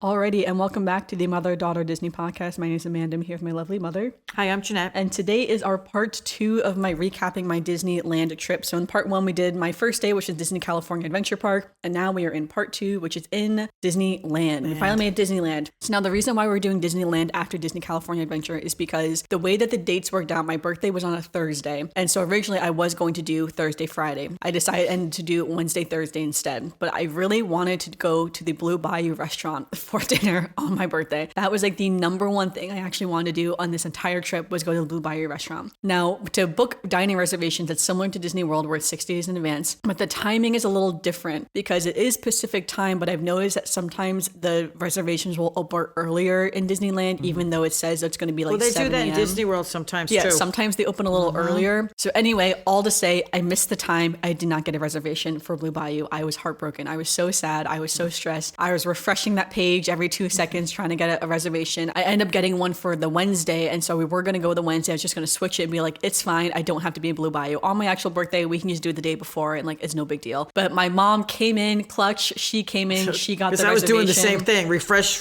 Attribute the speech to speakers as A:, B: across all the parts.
A: Alrighty, and welcome back to the Mother-Daughter Disney Podcast. My name is Amanda. I'm here with my lovely mother.
B: Hi, I'm Jeanette.
A: And today is our part 2 of my recapping my Disneyland trip. So in part 1, we did my first day, which is Disney California Adventure Park. And now we are in part 2, which is in Disneyland. We finally made Disneyland. So now the reason why we're doing Disneyland after Disney California Adventure is because the way that the dates worked out, my birthday was on a Thursday. And so originally I was going to do Thursday, Friday. I decided to do Wednesday, Thursday instead. But I really wanted to go to the Blue Bayou restaurant for dinner on my birthday. That was like the number one thing I actually wanted to do on this entire trip was go to the Blue Bayou restaurant. Now, to book dining reservations, it's similar to Disney World where it's 60 days in advance, but the timing is a little different because it is Pacific time, but I've noticed that sometimes the reservations will open earlier in Disneyland, even though it says it's going to be like 7
B: Well, they do that in
A: a.m.
B: Disney World sometimes
A: Yeah,
B: too.
A: sometimes they open a little earlier. So anyway, all to say, I missed the time. I did not get a reservation for Blue Bayou. I was heartbroken. I was so sad. I was so stressed. I was refreshing that page every 2 seconds trying to get a reservation. I ended up getting one for the Wednesday, and so we were going to go the Wednesday. I was just going to switch it and be like, it's fine. I don't have to be in Blue Bayou. On my actual birthday, we can just do it the day before, and like, it's no big deal. But my mom came in clutch. She came in. She got the reservation.
B: I was doing the same thing. Refresh.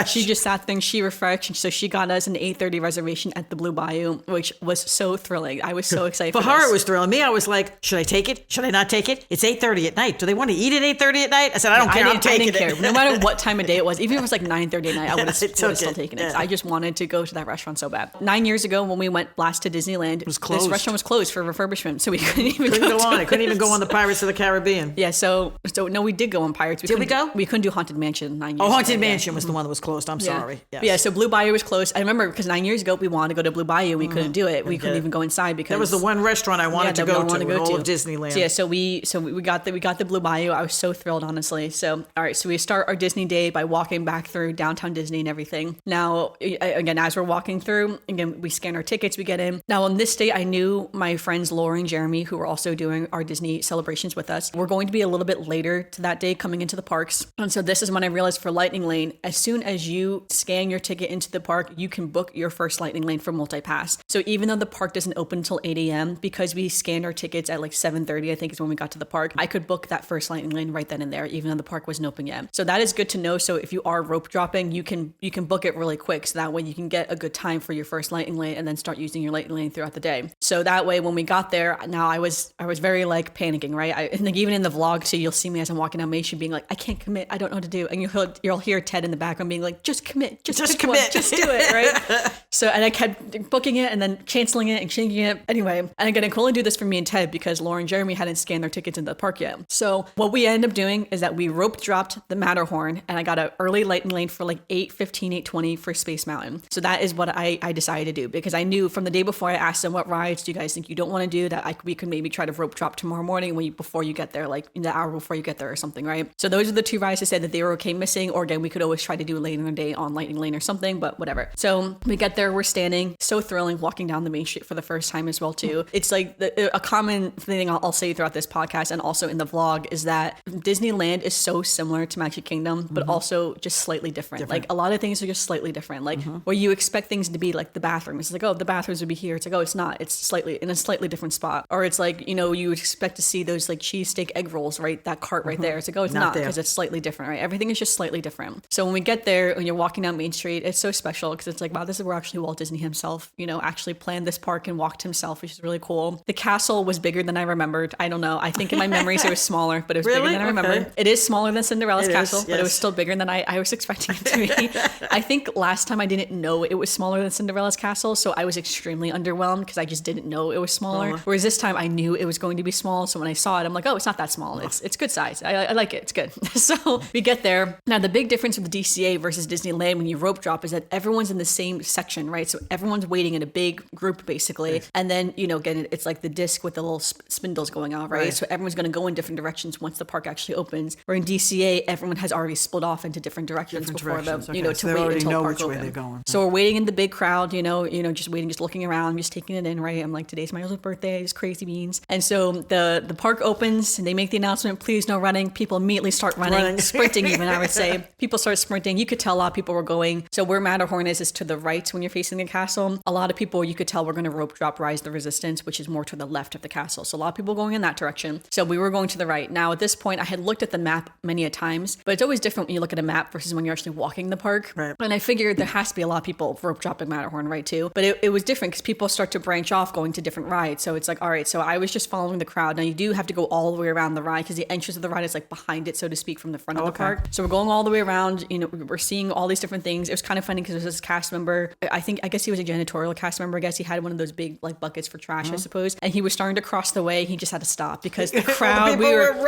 A: She just sat there and she refreshed. So she got us an 8:30 reservation at the Blue Bayou, which was so thrilling. I was so excited for
B: her,
A: this.
B: it was thrilling. Me, I was like, should I take it? Should I not take it? It's 8:30 at night. Do they want to eat at 8:30 at night? I said, I don't care. I'm taking it.
A: I didn't care. No matter what time of day it was, even if it was like 9:30 at night, I would have still taken it. Yeah. I just wanted to go to that restaurant so bad. 9 years ago, when we went last to Disneyland, this restaurant was closed for refurbishment, so we couldn't even go on.
B: I couldn't even go on the Pirates of the Caribbean.
A: Yeah, so no, we did go on Pirates.
B: Did we go?
A: We couldn't do Haunted Mansion 9 years ago.
B: Oh, Haunted Mansion was the one that was closed. I'm sorry.
A: Yes. Yeah, so Blue Bayou was closed. I remember because 9 years ago, we wanted to go to Blue Bayou. We couldn't do it. We couldn't even go inside because
B: that was the one restaurant I wanted to go to in all of Disneyland.
A: So we got the Blue Bayou. I was so thrilled, honestly. So all right, so we start our Disney day by walking back through downtown Disney and everything. Now, again, as we're walking through, again, we scan our tickets, we get in. Now, on this day, I knew my friends Laura and Jeremy, who were also doing our Disney celebrations with us, were going to be a little bit later to that day coming into the parks. And so this is when I realized for Lightning Lane, as soon as you scan your ticket into the park, you can book your first Lightning Lane for multi-pass. So even though the park doesn't open until 8 a.m., because we scanned our tickets at like 7:30, I think is when we got to the park, I could book that first Lightning Lane right then and there, even though the park wasn't open yet. So that is good to know. So if you are rope dropping, you can book it really quick. So that way you can get a good time for your first Lightning Lane and then start using your Lightning Lane throughout the day. So that way when we got there, now I was very like panicking, right? And like even in the vlog, so you'll see me as I'm walking down Main Street being like, I can't commit. I don't know what to do. And you'll hear Ted in the background being like, just commit. Just commit. Just do it, right? So, and I kept booking it and then canceling it and changing it. Anyway, and again, I could only do this for me and Ted because Laura and Jeremy hadn't scanned their tickets into the park yet. So what we ended up doing is that we rope dropped the Matterhorn and I got an early Lightning Lane for like 8:15, 8:20 for Space Mountain. So that is what I decided to do because I knew from the day before I asked them, what rides do you guys think you don't want to do that we could maybe try to rope drop tomorrow morning before you get there, like in the hour before you get there or something, right? So those are the 2 rides I said that they were okay missing, or again, we could always try to do it later in the day on Lightning Lane or something, but whatever. So we get there, we're standing, so thrilling, walking down the Main Street for the first time as well too. It's like a common thing I'll say throughout this podcast and also in the vlog is that Disneyland is so similar to Magic Kingdom, but also just slightly different. Like a lot of things are just slightly different. Like where you expect things to be like the bathroom. It's like, oh, the bathrooms would be here. It's like, oh, it's not. It's slightly in a slightly different spot. Or it's like, you would expect to see those like cheesesteak egg rolls, right? That cart right there. It's like, oh, it's not because it's slightly different, right? Everything is just slightly different. So when we get there, when you're walking down Main Street, it's so special because it's like, wow, this is where actually Walt Disney himself, actually planned this park and walked himself, which is really cool. The castle was bigger than I remembered. I don't know. I think in my memories it was smaller, but it was bigger than I remembered. It is smaller than Cinderella's castle, but it was still bigger than I was expecting it to be. I think last time I didn't know it was smaller than Cinderella's castle, so I was extremely underwhelmed because I just didn't know it was smaller. Whereas this time I knew it was going to be small, so when I saw it, I'm like, oh, it's not that small. It's good size. I like it. It's good. So we get there. Now, the big difference with the DCA versus Disneyland when you rope drop is that everyone's in the same section, right? So everyone's waiting in a big group, basically. And then, again, it's like the disc with the little spindles going on, right? So everyone's going to go in different directions once the park actually opens. Where in DCA, everyone has already split off into different directions before the,
B: to
A: wait until
B: know
A: park
B: which
A: open.
B: way they're going.
A: So we're waiting in the big crowd, just waiting, just looking around, just taking it in, right? I'm like, today's my little birthday, it's crazy beans. And so the park opens and they make the announcement, please no running. People immediately start running. Sprinting even, I would say. People start sprinting. You could tell a lot of people were going. So where Matterhorn is to the right when you're facing the castle. A lot of people, you could tell, were going to rope drop Rise of the Resistance, which is more to the left of the castle. So a lot of people going in that direction. So we were going to the right. Now at this point, I had looked at the map many a times, but it's always different when you look at a map versus when you're actually walking the park.
B: Right.
A: And I figured there has to be a lot of people rope dropping Matterhorn, right, too. But it was different because people start to branch off going to different rides. So it's like, all right, so I was just following the crowd. Now you do have to go all the way around the ride because the entrance of the ride is like behind it, so to speak, from the front of the park. So we're going all the way around, we're seeing all these different things. It was kind of funny because there's this cast member. I guess he was a janitorial cast member. I guess he had one of those big like buckets for trash, I suppose. And he was starting to cross the way. He just had to stop because the crowd,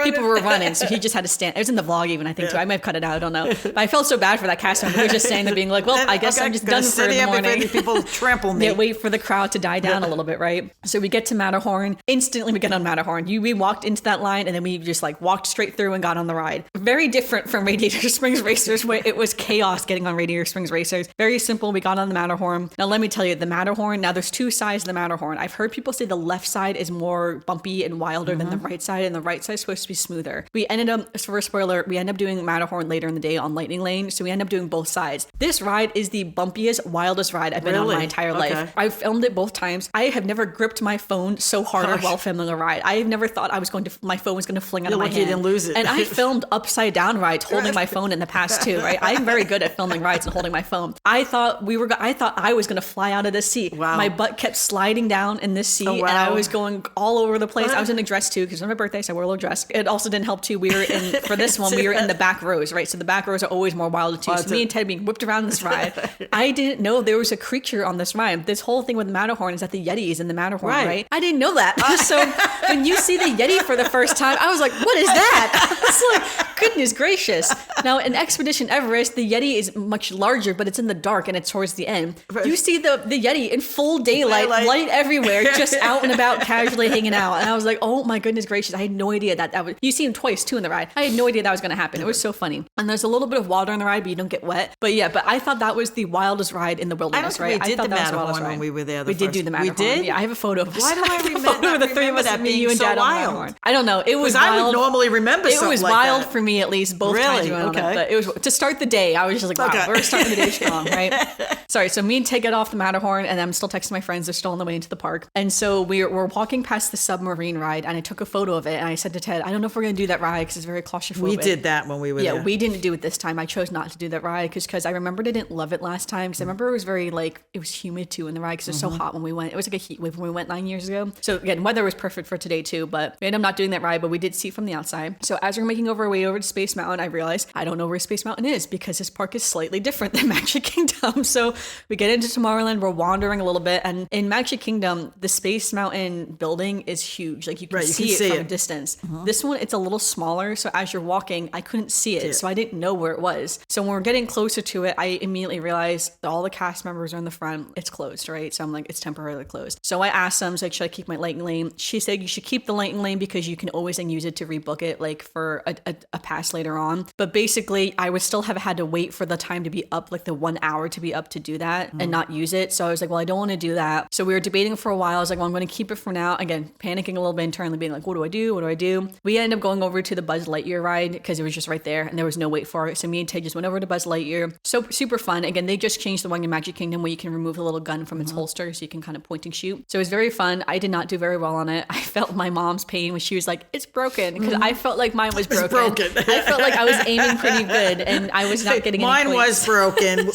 A: people were running. So he just had to stand. It was in the vlog even, I think, too. I might have cut it out. I don't know. But I felt so bad for that cast member. He was just standing there being like, well, I guess I'm just done for the morning.
B: People trample me.
A: Yeah, wait for the crowd to die down a little bit, right? So we get to Matterhorn. Instantly we get on Matterhorn. We walked into that line and then we just like walked straight through and got on the ride. Very different from Radiator Springs Racers, where it was chaos getting on Radiator Springs Racers. Very simple. We got on the Matterhorn. Now let me tell you, the Matterhorn, now there's two sides of the Matterhorn. I've heard people say the left side is more bumpy and wilder than the right side, and the right side is supposed to be smoother. We ended up, for a spoiler, we ended up doing Matterhorn later in the day on Lightning Lane, so we ended up doing both sides. This ride is the bumpiest, wildest ride I've been on my entire life. I've filmed it both times. I have never gripped my phone so hard while filming a ride. I have never thought my phone was going to fling out of my hand.
B: You didn't lose it.
A: And I filmed upside down rides holding my phone in the past too, right? I'm very good at filming rides and holding my phone. I thought I was going to fly out of this seat.
B: Wow.
A: My butt kept sliding down in this seat and I was going all over the place. I was in a dress too because it was my birthday, so I wore a little dress. It also didn't help too. We were in, for this one, we were in the back rows, right? So the back rows are always more wild too. So me and Ted being whipped around this ride. I didn't know there was a creature on this ride. This whole thing with Matterhorn is that the Yeti is in the Matterhorn, right? I didn't know that. So when you see the Yeti for the first time, I was like, what is that? I was like, goodness gracious. Now in Expedition Everest, the Yeti is much larger, but it's in the dark and it's towards the end. You see the Yeti in full daylight, light everywhere, just out and about, casually hanging out. And I was like, oh my goodness gracious. I had no idea that was, you see him twice too in the ride. I had no idea that was going to happen. It was so funny. And there's a little bit of water in the ride, but you don't get wet. But yeah, but I thought that was the wildest ride in the wilderness, right?
B: We did the Matterhorn when we were there.
A: We did do the Matterhorn.
B: We did?
A: Yeah, I have a photo of us.
B: Why do I remember
A: the three of us, me, you, and Dad on the Matterhorn. I don't know. It was wild.
B: I would normally remember something like that.
A: It was wild for me, at least, both times we went on it. But it was, to start the day, I was just like, wow, we're starting the day strong, right? Sorry, so me and Ted get off the Matterhorn, and I'm still texting my friends. They're still on the way into the park. And so we're walking past the submarine ride, and I took a photo of it, and I said to Ted, I don't know if we're going to do that ride because it's very claustrophobic.
B: We did that when we were there.
A: Yeah, we didn't do it this time. I chose not to do that ride because I remembered I didn't love it last time because I remember it was very, like, it was humid too in the ride because it was so hot when we went. It was like a heat wave when we went 9 years ago. So again, weather was perfect for today too, but we ended up not doing that ride, but we did see it from the outside. So as we're making our way over to Space Mountain, I realized I don't know where Space Mountain is because this park is slightly different than Magic Kingdom. So we get into Tomorrowland, we're wandering a little bit, and in Magic Kingdom, the Space Mountain building is huge. Like you can see it from a distance. This one, it's a little smaller. So as you're walking, I couldn't see it. So I didn't know where it was. So when we're getting closer to it, I immediately realized that all the cast members are in the front. It's closed, right? So I'm like, it's temporarily closed. So I asked them, so like, should I keep my Lightning Lane? She said you should keep the Lightning Lane because you can always then use it to rebook it, like for a pass later on. But basically, I would still have had to wait for the time to be up, like the 1 hour to be up to do that and not use it. So I was like, well, I don't want to do that. So we were debating for a while. I was like, well, I'm going to keep it for now. Again, panicking a little bit internally, being like, what do I do? What do I do? We ended up going over to the Buzz Lightyear ride because it was just right there and there was no wait for it. So me and Ted just went over to Buzz Lightyear. So super fun. Again, they just changed the one in Magic Kingdom where you can remove the little gun from its holster so you can kind of point and shoot. So it was very fun. I did not do very well on it. I felt my mom's pain when she was like, it's broken, because I felt like mine was broken. I felt like I was aiming pretty good and I was not getting
B: mine
A: any points.
B: Was broken.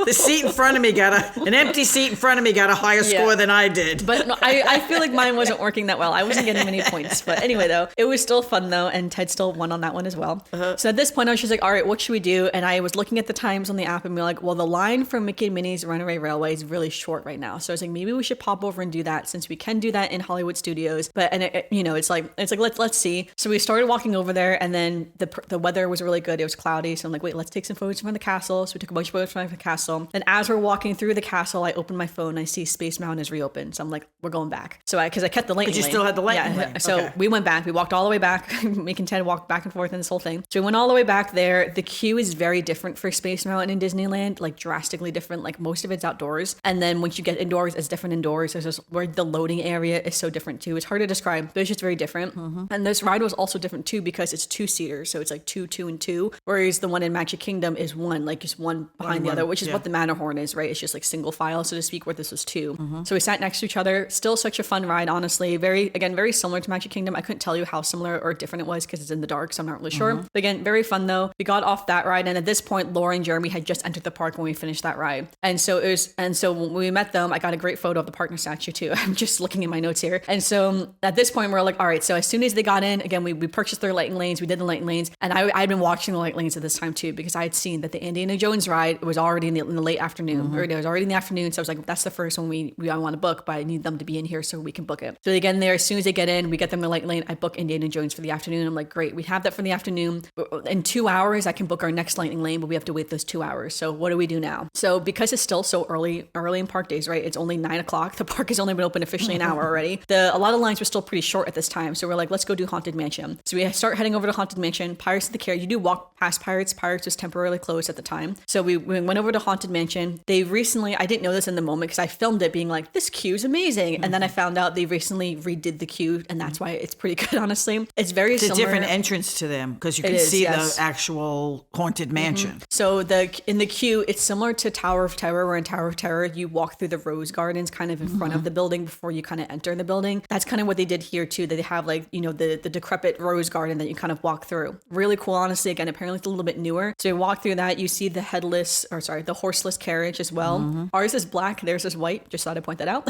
B: The seat in front of me an empty seat in front of me got a higher score than I did.
A: But no, I feel like mine wasn't working that well. I wasn't getting many points. But anyway, though, it was still fun though, and Ted still won on that one as well. So at this point, I was just like, all right, what should we do? And I was looking at the times on the app and be like, well, the line from Mickey and Minnie's Runaway Railway is really short right now. So I was like, maybe we should pop over and do that since we can do that in Hollywood Studios. But it's like let's see. So we started walking over there, and then the weather was really good. It was cloudy, so I'm like, wait, let's take some photos from the castle. So we took a bunch of photos from the castle. And as we're walking through the castle, I opened my phone. I see Space Mountain is reopened. So I'm like, we're going back. So because I kept the Lightning Lane.
B: But you still had the Lightning Lane.
A: So we went back. We walked all the way back, making Ted walk back and forth in this whole thing. So we went all the way back there. The queue is very different for Space Mountain in Disneyland, like drastically different. Like most of it's outdoors. And then once you get indoors, it's different indoors. There's just where the loading area is so different too. It's hard to describe, but it's just very different. And this ride was also different too because it's two-seaters. So it's like two, and two. whereas the one in Magic Kingdom is one, like just one behind the other, which is what the Matterhorn is, right? It's just like single file, so to speak, where this was two. So we sat next to each other. Still such a fun ride, honestly. Very similar to Magic Kingdom. I couldn't tell you how similar or different it was because it's in the dark, so I'm not really sure. But again, very fun though. We got off that ride, and at this point, Laura and Jeremy had just entered the park when we finished that ride. And so when we met them, I got a great photo of the partner statue too. I'm just looking at my notes here. And so at this point, we're like, all right, so as soon as they got in, again, we purchased their lighting lanes, we did the lighting lanes, and I'd been watching the lighting lanes at this time too, because I had seen that the Indiana Jones ride was already in the late afternoon, or it was already in the afternoon. So I was like, that's the first one we want to book, but I need them to be in here so we can book it. So they get in there, as soon as they get in, we get them the lighting lane, I book Indiana Jones for the afternoon. I'm like, great, we have that for the afternoon. In 2 hours, I can book our next lightning lane, but we have to wait those 2 hours. So what do we do now? So because it's still so early in park days, right? It's only 9 o'clock. The park has only been open officially an hour already. A lot of lines were still pretty short at this time. So we're like, let's go do Haunted Mansion. So we start heading over to Haunted Mansion. Pirates of the Caribbean, you do walk past Pirates. Pirates was temporarily closed at the time. So we went over to Haunted Mansion. They recently, I didn't know this in the moment because I filmed it being like, this queue is amazing. And then I found out they recently redid the queue, and that's why it's pretty good, honestly. It's very similar.
B: It's a different entrance to them because you can see the actual Haunted Mansion.
A: So in the queue, it's similar to Tower of Terror, where in Tower of Terror, you walk through the rose gardens kind of in front of the building before you kind of enter the building. That's kind of what they did here too. They have like, the decrepit rose garden that you kind of walk through. Really cool, honestly. Again, apparently it's a little bit newer. So you walk through that, you see the horseless carriage as well. Ours is black, theirs is white. Just thought I'd point that out.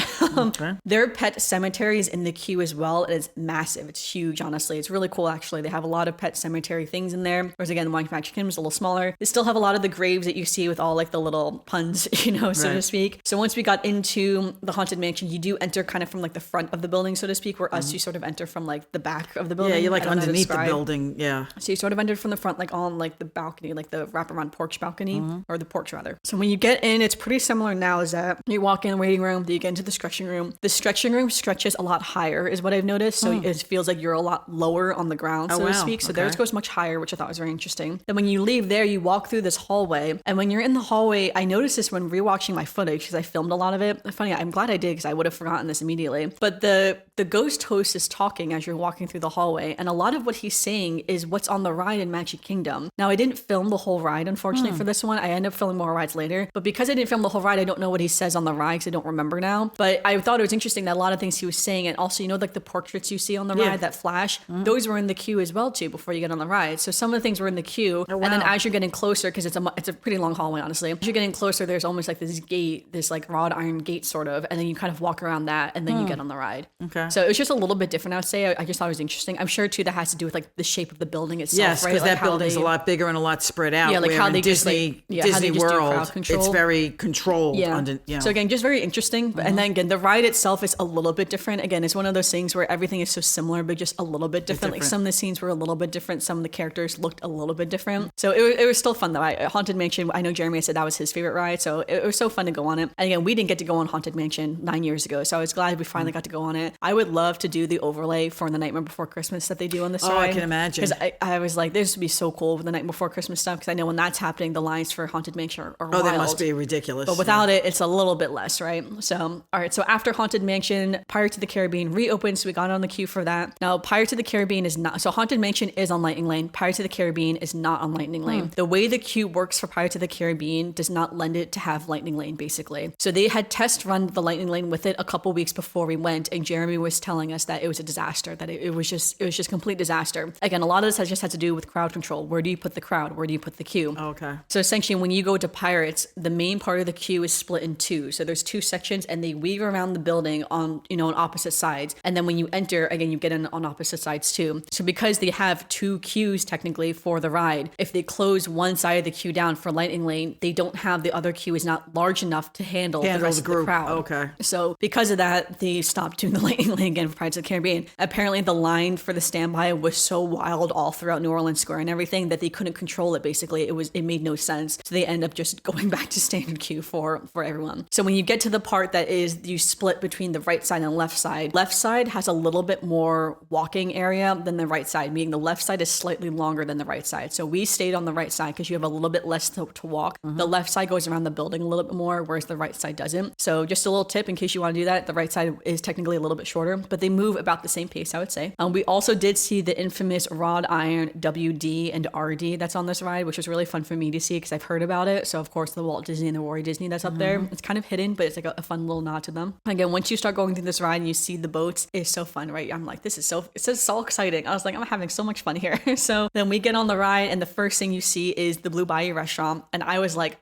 A: Their pet cemetery is in the queue as well. It is massive. It's huge, honestly. It's really cool, actually. They have a lot of pet cemetery things in there. Whereas again, the Magic Kingdom is a little smaller. They still have a lot of the graves that you see with all like the little puns, so to speak. So once we got into the Haunted Mansion, you do enter kind of from like the front of the building, so to speak, where us, you sort of enter from like the back of the building.
B: Yeah, you're like underneath the building. Yeah.
A: So you sort of entered from the front, like on like the balcony, like the wraparound porch balcony, or the porch rather. So when you get in, it's pretty similar now as that. You walk in the waiting room, then you get into the stretching room. The stretching room stretches a lot higher is what I've noticed. So it feels like you're a lot lower on the ground, so to speak. So theirs goes much higher, which I thought was very interesting. Then when you leave there, you walk through this hallway. And when you're in the hallway, I noticed this when rewatching my footage because I filmed a lot of it. Funny, I'm glad I did because I would have forgotten this immediately. But the ghost host is talking as you're walking through the hallway. And a lot of what he's saying is what's on the ride in Magic Kingdom. Now, I didn't film the whole ride, unfortunately, for this one. I ended up filming more rides later. But because I didn't film the whole ride, I don't know what he says on the ride because I don't remember now. But I thought it was interesting that a lot of things he was saying, and also, like the portraits you see on the ride that flash, those were in the queue as well, too, before you get on the ride. So some of the things were in the queue. And then as you're getting closer, because it's a pretty long hallway, honestly, as you're getting closer, there's almost like this gate, this like wrought iron gate sort of, and then you kind of walk around that, and then you get on the ride. Okay. So it was just a little bit different, I would say. I just thought it was interesting. I'm sure, too, that has to do with like the shape of the building itself,
B: yes,
A: right?
B: because
A: Like
B: that building's a lot bigger and a lot spread out.
A: Yeah, like how they
B: Disney World, it's very controlled.
A: Yeah. So again, just very interesting. And then again, the ride itself is a little bit different. Again, it's one of those things where everything is so similar, but just a little bit different. Like some of the scenes were a little bit different. Some of the characters looked a little bit different. So it was still fun though. Haunted Mansion, I know Jeremy said that was his favorite ride. So it was so fun to go on it. And again, we didn't get to go on Haunted Mansion 9 years ago. So I was glad we finally got to go on it. I would love to do the overlay for The Nightmare Before Christmas that they do on this ride.
B: Oh, I can imagine.
A: Because I was like, this would be so cool with The Night Before Christmas stuff. Because I know when that's happening, the lines for Haunted Mansion are wild.
B: That must be ridiculous.
A: But without it, it's a little bit less, right? So, all right. So after Haunted Mansion, Pirates of the Caribbean reopened. So we got on the queue for that. Now, Pirates of the Caribbean is not. So Haunted Mansion is on Lightning Lane. Pirates of the Caribbean is not on Lightning Lane. The way the queue works for Pirates of the Caribbean does not lend it to have Lightning Lane, basically. So they had test run the Lightning Lane with it a couple weeks before we went, and Jeremy was telling us that it was a disaster, that it was just complete disaster. Again, a lot of this has just had to do with crowd control. Where do you put the crowd? Where do you put the queue?
B: Okay.
A: So essentially, when you go to Pirates, the main part of the queue is split in two. So there's two sections, and they weave around the building on opposite sides. And then when you enter, again, you get in on opposite sides too. So because they have two queues technically for the ride, if they close one side of the queue down for Lightning Lane, they don't have the other queue is not large enough to handle the rest of the crowd.
B: Okay.
A: So because of that, they stopped doing the Lightning Lane again for Pirates of the Caribbean. Apparently, the line for the standby was so wild all throughout New Orleans Square and everything that they couldn't control it. Basically, it made no sense. So they end up just going back to standard queue for everyone. So when you get to the part that is you split between the right side and left side has a little bit more walking area than the right side, meaning the left side is slightly longer than the right side. So we stayed on the right side because you have a little bit less to walk. The left side goes around the building a little bit more, whereas the right side doesn't. So just a little tip in case you want to do that, the right side is technically a little bit shorter, but they move about the same pace, I would say. We also did see the infamous wrought iron WD and RD that's on this ride, which was really fun for me to see because I've heard about it. So of course the Walt Disney and the Roy Disney that's up there. It's kind of hidden, but it's like a fun little nod to them. Again, once you start going through this ride and you see the boats, it's so fun, right? I'm like, it's so exciting. I was like, I'm having so much fun here. So then we get on the ride and the first thing you see is the Blue Bayou restaurant. And I was like,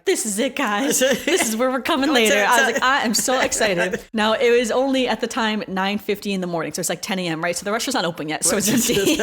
A: this is it, guys. This is where we're coming later. I was like, I am so excited. Now it was only at the time 9:50 in the morning. So it's like 10 a.m., right? So the restaurant's not open yet. So it's empty.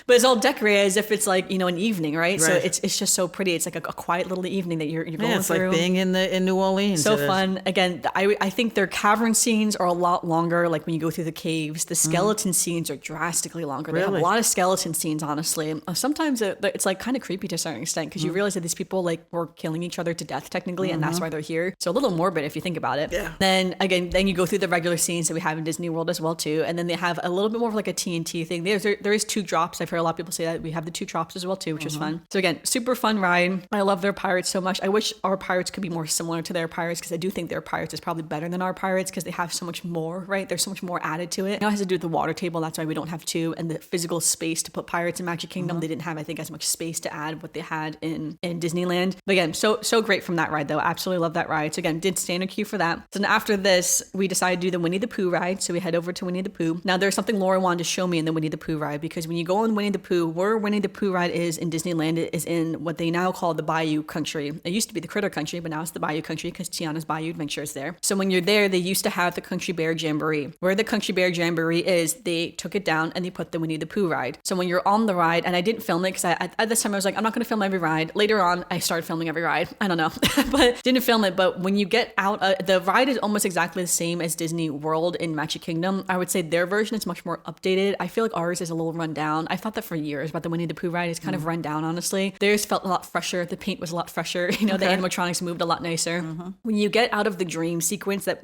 A: But it's all decorated as if it's like, an evening, right? So it's just so pretty. It's like a quiet little evening that you're going through.
B: It's like being in New Orleans.
A: So fun. Again, I think their cavern scenes are a lot longer. Like when you go through the caves, the skeleton scenes are drastically longer. They have a lot of skeleton scenes, honestly. Sometimes it's like kind of creepy to a certain extent because you realize that these people like were killing each other to death technically, and that's why they're here. So a little morbid if you think about it. Yeah. Then you go through the regular scenes that we have in Disney World as well too, and then they have a little bit more of like a TNT thing. There is 2 drops. I've heard a lot of people say that we have the 2 drops as well too, which is fun. So again, super fun ride. I love their pirates so much. I wish our pirates could be more similar to their pirates because I do think their pirates is probably better than our pirates because they have so much more, right? There's so much more added to it. It has to do with the water table. That's why we don't have 2, and the physical space to put pirates in Magic Kingdom. They didn't have, I think, as much space to add what they had in Disneyland. But again, so great from that ride though. Absolutely love that ride. So again, did stand a queue for that. So then after this, we decided to do the Winnie the Pooh ride. So we head over to Winnie the Pooh. Now there's something Laura wanted to show me in the Winnie the Pooh ride because when you go on Winnie the Pooh, where Winnie the Pooh ride is in Disneyland, it is in what they now call the Bayou Country. It used to be the Critter Country, but now it's the Bayou Country because Tiana's Bayou Adventure is there. So when you're there, they used to have the Country Bear Jamboree. Where the Country Bear Jamboree is, they took it down and they put the Winnie the Pooh ride. So when you're on the ride, and I didn't film it because at this time I was like, I'm not going to film every ride. Later on, I started filming every ride. I don't know, but didn't film it. But when you get out, the ride is almost exactly the same as Disney World in Magic Kingdom. I would say their version is much more updated. I feel like ours is a little run down. I thought that for years, but the Winnie the Pooh ride is kind of run down, honestly. Theirs felt a lot fresher. The paint was a lot fresher. The animatronics moved a lot nicer. When you get out of the dream sequence that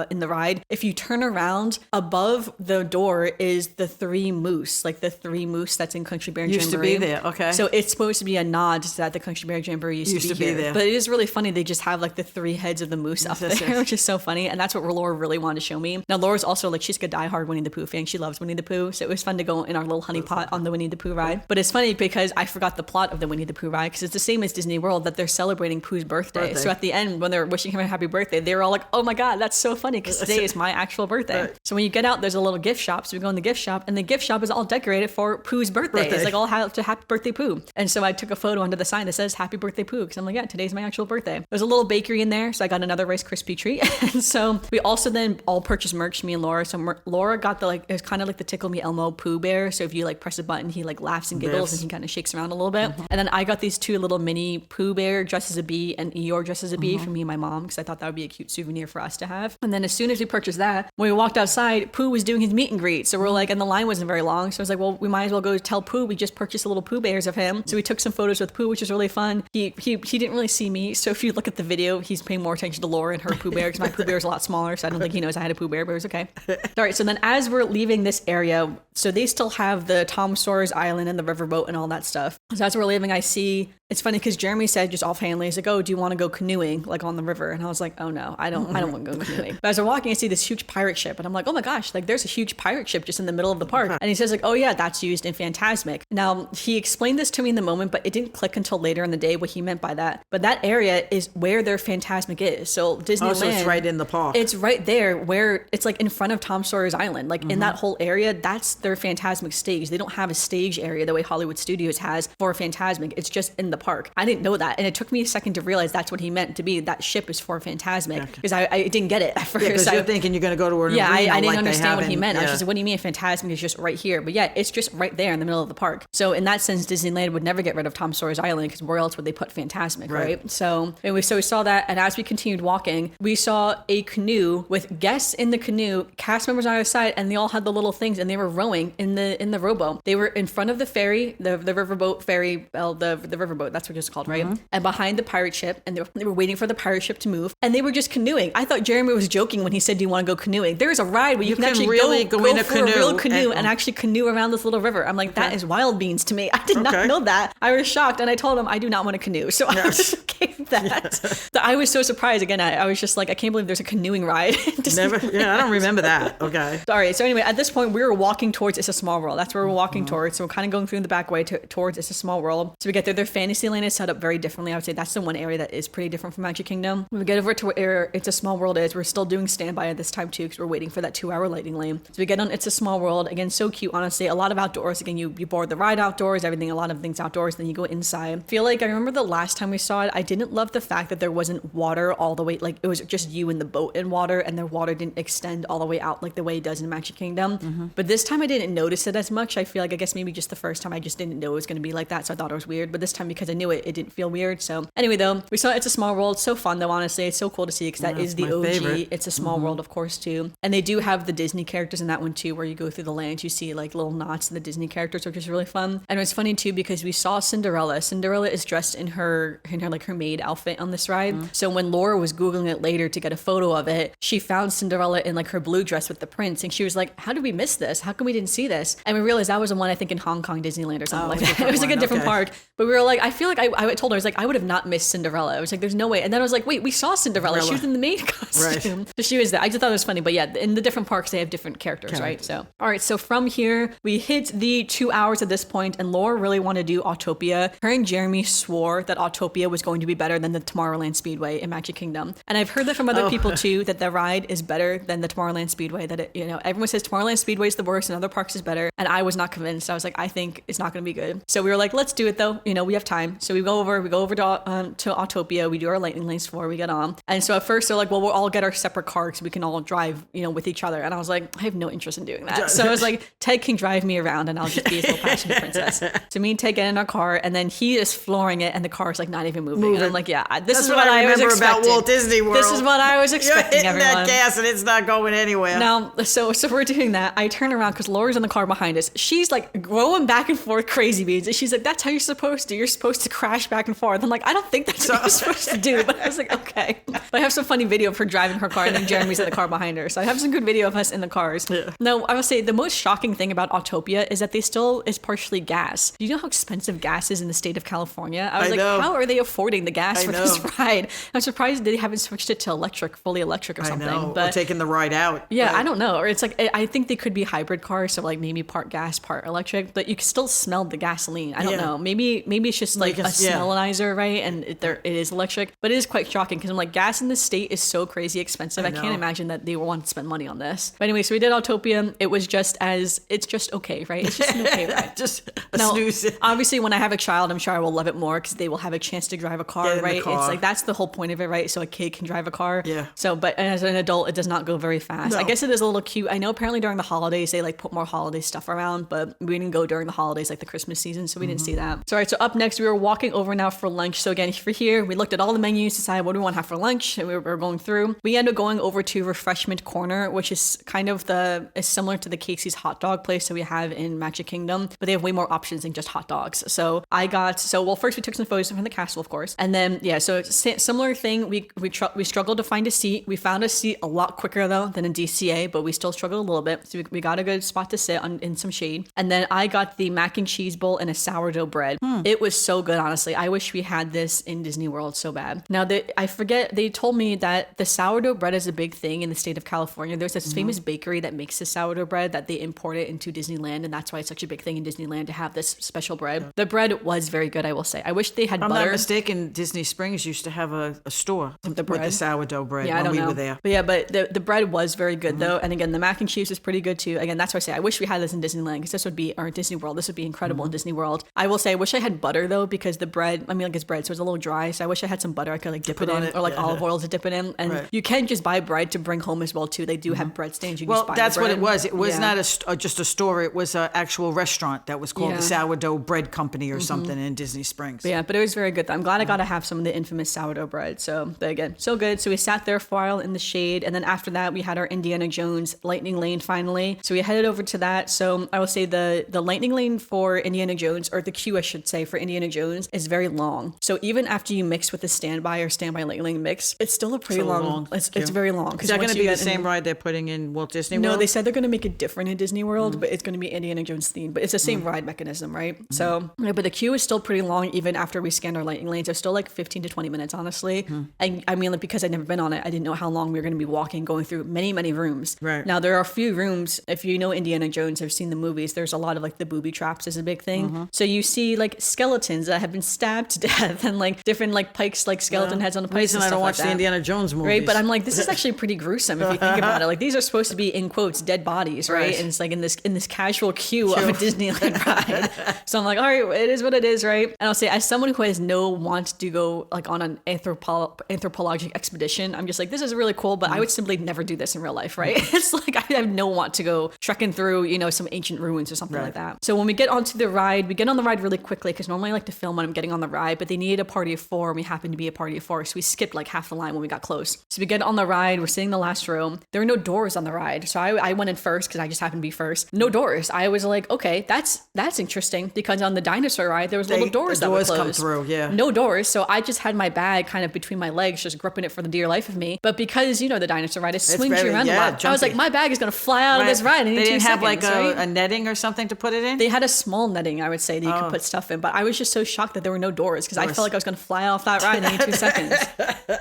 A: in the ride, if you turn around, above the door is the 3 moose, like the 3 moose that's in Country Bear Jamboree.
B: Used to be there, okay.
A: So it's supposed to be a nod to that the Country Bear Jamboree used to be here. There. But it is really funny. They just have like the 3 heads of the moose up there, which is so funny. And that's what Laura really wanted to show me. Now Laura's also like, she's a diehard Winnie the Pooh fan. She loves Winnie the Pooh. So it was fun to go in our little honey pot on the Winnie the Pooh ride. But it's funny because I forgot the plot of the Winnie the Pooh ride because it's the same as Disney World that they're celebrating Pooh's birthday. So at the end, when they're wishing him a happy birthday, they were all like, oh my God, that's so funny because today is my actual birthday. So when you get out, there's a little gift shop. So we go in the gift shop and the gift shop is all decorated for Pooh's birthday. It's like all to happy birthday Pooh. And so I took a photo under the sign that says happy birthday Pooh because I'm like, yeah, today's my actual birthday. There's a little bakery in there. So I got another Rice Krispie treat. And so we also then all purchased merch, me and Laura. So Laura got it was kind of like the Tickle Me Elmo Pooh Bear. So if you like press a button, he like laughs and giggles and he kind of shakes around a little bit. And then I got these 2 little mini Pooh Bear dressed as a bee and Eeyore dressed as a bee for me and my mom because I thought that would be a cute souvenir for us to have. And then as soon as we purchased that, when we walked outside, Pooh was doing his meet and greet. So we're like, and the line wasn't very long. So I was like, well, we might as well go tell Pooh we just purchased a little Pooh Bears of him. So we took some photos with Pooh, which was really fun. He didn't really see me. So if you look at the video, he's paying more attention to Laura and her Pooh Bear because my Pooh Bear is a lot smaller. So I don't think he knows I had a Pooh Bear, but it was okay. All right. So then as we're leaving this area, so they still have the Tom Sawyer's Island and the riverboat and all that stuff. So as we're leaving, I see, it's funny because Jeremy said just offhandedly, he's like, oh, do you want to go canoeing like on the river? And I was like, oh no, I don't want to go canoeing. But as we're walking, I see this huge pirate ship and I'm like, oh my gosh, like there's a huge pirate ship just in the middle of the park. And he says like, oh yeah, that's used in Fantasmic. Now he explained this to me in the moment, but it didn't click until later in the day what he meant by that. But that area is where their Fantasmic is. So Disneyland.
B: So it's right in the park.
A: It's right there where it's like in front of Tom Sawyer's Island. Like in that whole area, that's their Fantasmic stage. They don't have a stage area the way Hollywood Studios has for Fantasmic. It's just in the park. I didn't know that. And it took me a second to realize that's what he meant to be. That ship is for Fantasmic because I didn't get it at first.
B: Yeah, because you're thinking you're going to go to an arena.
A: I didn't understand what he meant. I was just like, what do you mean Fantasmic is just right here? But yeah, it's just right there in the middle of the park. So in that sense, Disneyland would never get rid of Tom Sawyer's Island because where else would they put Fantasmic, right? So we saw that. And as we continued walking, we saw a canoe with guests in the canoe, cast members on either side, and they all had the little things and they were rowing in the rowboat. They were in front of the ferry, the riverboat ferry, the riverboat, boat. That's what it's called, right? And behind the pirate ship, and they were waiting for the pirate ship to move, and they were just canoeing. I thought Jeremy was joking when he said, "Do you want to go canoeing?" There's a ride where you can actually
B: really
A: go
B: in a
A: for
B: canoe
A: a real canoe and actually canoe around this little river. I'm like, that is wild beans to me. I did not know that. I was shocked, and I told him I do not want to canoe, so I was okay with that. So I was so surprised. Again, I was just like, I can't believe there's a canoeing ride.
B: I don't remember that. Okay.
A: All right. So anyway, at this point, we were walking towards It's a Small World. That's where we're walking towards. So we're kind of going through the back way towards It's a Small World. So we get there. Their Fantasyland is set up very differently. I would say that's the one area that is pretty different from Magic Kingdom. When we get over to where It's a Small World is, we're still doing standby at this time too, because we're waiting for that 2-hour lightning lane. So we get on It's a Small World. Again, so cute, honestly. A lot of outdoors. Again, you board the ride outdoors, everything, a lot of things outdoors. Then you go inside. I feel like I remember the last time we saw it, I didn't love the fact that there wasn't water all the way. Like it was just you in the boat in water, and the water didn't extend all the way out like the way it does in Magic Kingdom. But this time I didn't notice it as much. I feel like, I guess maybe just the first time I just didn't know it was going to be like that. So I thought it was weird. But this time, because I knew it, it didn't feel weird. So anyway, though, we saw It's a Small World. So fun though, honestly. It's so cool to see, because that is the OG
B: favorite.
A: It's a Small World, of course, too. And they do have the Disney characters in that one too, where you go through the land, you see like little knots in the Disney characters, which is really fun. And it was funny too, because we saw Cinderella. Cinderella is dressed in her like her maid outfit on this ride. So when Laura was Googling it later to get a photo of it, she found Cinderella in like her blue dress with the prince, and she was like, how did we miss this? How come we didn't see this? And we realized that was the one, I think, in Hong Kong Disneyland or something like that. It was like a different park. But we were like, I feel like I told her, I was like, I would have not missed Cinderella. I was like, there's no way. And then I was like, wait, we saw Cinderella. She was in the maid costume. Right. So she was there. I just thought it was funny. But yeah, in the different parks, they have different characters, right? So, all right. So from here, we hit the 2 hours at this point, and Laura really wanted to do Autopia. Her and Jeremy swore that Autopia was going to be better than the Tomorrowland Speedway in Magic Kingdom. And I've heard that from other people too, that the ride is better than the Tomorrowland Speedway, that it, everyone says Tomorrowland Speedway is the worst and other parks is better. And I was not convinced. I was like, I think it's not going to be good. So we were like, let's do it though. We have time. So we go over to Autopia. We do our lightning lanes floor. We get on. And so at first they're like, well, we'll all get our separate cars so we can all drive, with each other. And I was like, I have no interest in doing that. So I was like, Ted can drive me around and I'll just be his little passion princess. So me and Ted get in our car, and then he is flooring it and the car is like not even moving. And I'm like, yeah, this is what I was expecting.
B: About Walt Disney World.
A: This is what I was expecting.
B: You're hitting that gas and it's not going anywhere.
A: Now, so we're doing that. I turn around because Laura's in the car behind us. She's like going back and forth crazy beans. And she's like, that's how you're supposed to. You're supposed to crash back and forth. I'm like, I don't think that's what you're supposed to do. But I was like, okay. But I have some funny video of her driving her car, and then Jeremy's in the car behind her. So I have some good video of us in the cars. Yeah. Now, I will say the most shocking thing about Autopia is that they still is partially gas. Do you know how expensive gas is in the state of California? I was like, how are they affording the gas for this ride? I'm surprised they haven't switched it to fully electric or something. But
B: or taking the ride out.
A: Yeah, right. I don't know. Or it's like, I think they could be hybrid cars, so like maybe part gas, part electric, but you can still smell the gasoline. I don't know. Maybe it's just like a smellizer, right? And it is electric, but it is quite shocking because I'm like, gas in this state is so crazy expensive. I can't imagine that they want to spend money on this. But anyway, so we did Autopia. It was it's just okay, right? It's just an okay ride.
B: Just a snooze.
A: Obviously, when I have a child, I'm sure I will love it more because they will have a chance to drive a car, right? It's like, that's the whole point of it, right? So a kid can drive a car.
B: Yeah.
A: So, but as an adult, it does not go very fast. No. I guess it is a little cute. I know apparently during the holidays, they like put more holiday stuff around, but we didn't go during the holidays, like the Christmas season. So we didn't see that. So, all right. So up next, we were walking over now for lunch. So again, for here, we looked at all the menus, decided what do we want to have for lunch. And we were going through. We ended up going over to Refreshment Corner, which is kind of is similar to the Casey's hot dog place that we have in Magic Kingdom, but they have way more options than just hot dogs. So first we took some photos from the castle, of course. And then, so it's a similar thing. We struggled to find a seat. We found a seat a lot quicker though than in DCA, but we still struggled a little bit. So we got a good spot to sit in some shade. And then I got the mac and cheese bowl and a sourdough bread. It was so good, honestly. I wish we had this in Disney World so bad. Now, I forget, they told me that the sourdough bread is a big thing in the state of California. There's this famous bakery that makes the sourdough bread that they import it into Disneyland, and that's why it's such a big thing in Disneyland to have this special bread. The bread was very good, I will say. I wish they had butter.
B: I'm not mistaken, Disney Springs used to have a store with the sourdough bread when we were there.
A: But the bread was very good though. And again, the mac and cheese was pretty good too. Again, that's why I say I wish we had this in Disneyland, because this would be, or Disney World, this would be incredible in Disney World. I will say I wish I had butter though, because the bread, it's bread, so it's a little dry. So I wish I had some butter I could like dip it in, or like olive oil to dip it in. And you can just buy bread to bring home as well too. They do have bread stands. You can just buy
B: that's
A: the bread.
B: what it was. It was not just a store. It was an actual restaurant that was called the Sourdough Bread Company or something in Disney Springs.
A: But it was very good. I'm glad I got to have some of the infamous sourdough bread. So, but again, so good. So we sat there for a while in the shade, and then after that we had our Indiana Jones lightning lane finally. So we headed over to that. So I will say the lightning lane for Indiana Jones, or the queue I should say for Indiana Jones is very long. So even after you mix with the standby Lightning mix, it's still a pretty long. It's very long.
B: Is that going to be the same ride they're putting in Walt Disney World?
A: No, they said they're going to make it different in Disney World, but it's going to be Indiana Jones themed. But it's the same ride mechanism, right? So, but the queue is still pretty long even after we scanned our Lightning lanes. It's still like 15 to 20 minutes, honestly. And I mean, like, because I'd never been on it, I didn't know how long we were going to be walking, going through many, many rooms.
B: Right.
A: Now, there are a few rooms. If you know Indiana Jones, have seen the movies, there's a lot of like the booby traps is a big thing. So you see like skeletons that have been stabbed to death and like different like pikes, like skeleton heads on the pikes.
B: I don't watch the Indiana Jones movies.
A: Right. But I'm like, this is actually pretty gruesome if you think about it. Like, these are supposed to be, in quotes, dead bodies, right? And it's like in this casual queue of a Disneyland ride. So I'm like, all right, it is what it is, right? And I'll say, as someone who has no want to go like on an anthropologic expedition, I'm just like, this is really cool, but I would simply never do this in real life, right? It's like I have no want to go trekking through, you know, some ancient ruins or something like that. So when we get onto the ride, we get on the ride really quickly because normally I like to film when I'm getting on the ride, but they needed a party of 4 and we happened to be a party of 4, so we skipped like half the line when we got close. So we get on the ride, we're sitting in the last row. There are no doors on the ride, so I went in first because I just happened to be first. No doors. I was like, okay, that's interesting, because on the dinosaur ride there was little doors that would close.
B: Come through, yeah.
A: No doors, so I just had my bag kind of between my legs, just gripping it for the dear life of me. But because, you know, the dinosaur ride, it swings you around a lot. Jumpy. I was like, my bag is going to fly out of this ride in 2 seconds. They didn't have
B: like a netting or something to put it in?
A: They had a small netting, I would say, that you could put stuff in. But I was just so shocked that there were no doors because I felt like I was going to fly off that ride in 2 seconds.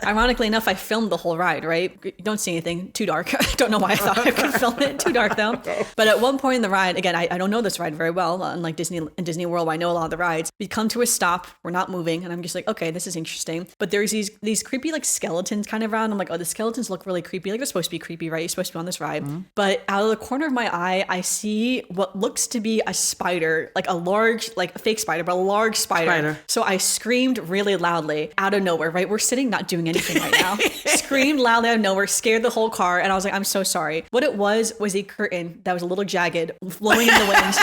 A: Ironically enough, I filmed the whole ride, right? You don't see anything. Too dark. I don't know why I thought I could film it. Too dark, though. But at one point in the ride, again, I don't know this ride very well. Unlike Disney World, I know a lot of the rides. We come to a stop. We're not moving. And I'm just like, okay, this is interesting. But there's these creepy, like, skeletons kind of around. I'm like, oh, the skeletons look really creepy. Like, they're supposed to be creepy, right? You're supposed to be on this ride. But out of the corner of my eye, I see what looks to be a spider, like a large, like a fake spider, but a large spider. So I screamed really loudly out of nowhere, right? We're sitting, not doing anything right now. Screamed loudly out of nowhere, scared the whole car. And I was like, I'm so sorry. What it was a curtain that was a little jagged, blowing in the wind.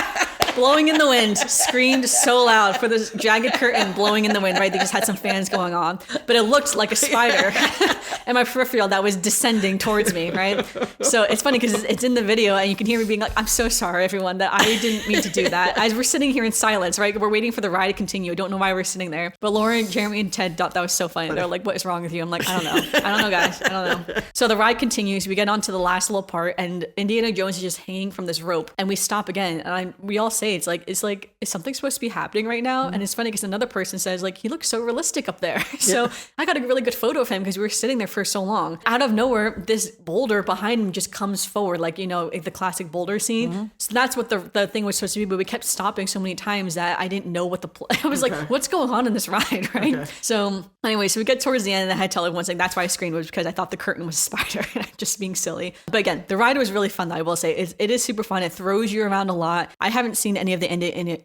A: Blowing in the wind, screamed so loud for this jagged curtain blowing in the wind, right? They just had some fans going on, but it looked like a spider in my peripheral that was descending towards me, right? So it's funny because it's in the video and you can hear me being like, I'm so sorry, everyone, that I didn't mean to do that. As we're sitting here in silence, right? We're waiting for the ride to continue. I don't know why we're sitting there. But Lauren, Jeremy, and Ted thought that was so funny. They're like, what is wrong with you? I'm like, I don't know, guys. I don't know. So the ride continues. We get on to the last little part and Indiana Jones is just hanging from this rope and we stop again. And we all say, it's like, is something supposed to be happening right now? And it's funny because another person says, like, he looks so realistic up there. So I got a really good photo of him because we were sitting there for so long. Out of nowhere, this boulder behind him just comes forward, like, you know, the classic boulder scene. So that's what the thing was supposed to be, but we kept stopping so many times that I didn't know what I was like, what's going on in this ride, right? So anyway, so we get towards the end and I had to tell everyone, like, that's why I screamed, was because I thought the curtain was a spider and I'm just being silly. But again, the ride was really fun, though, I will say. It is super fun. It throws you around a lot. I haven't seen any of the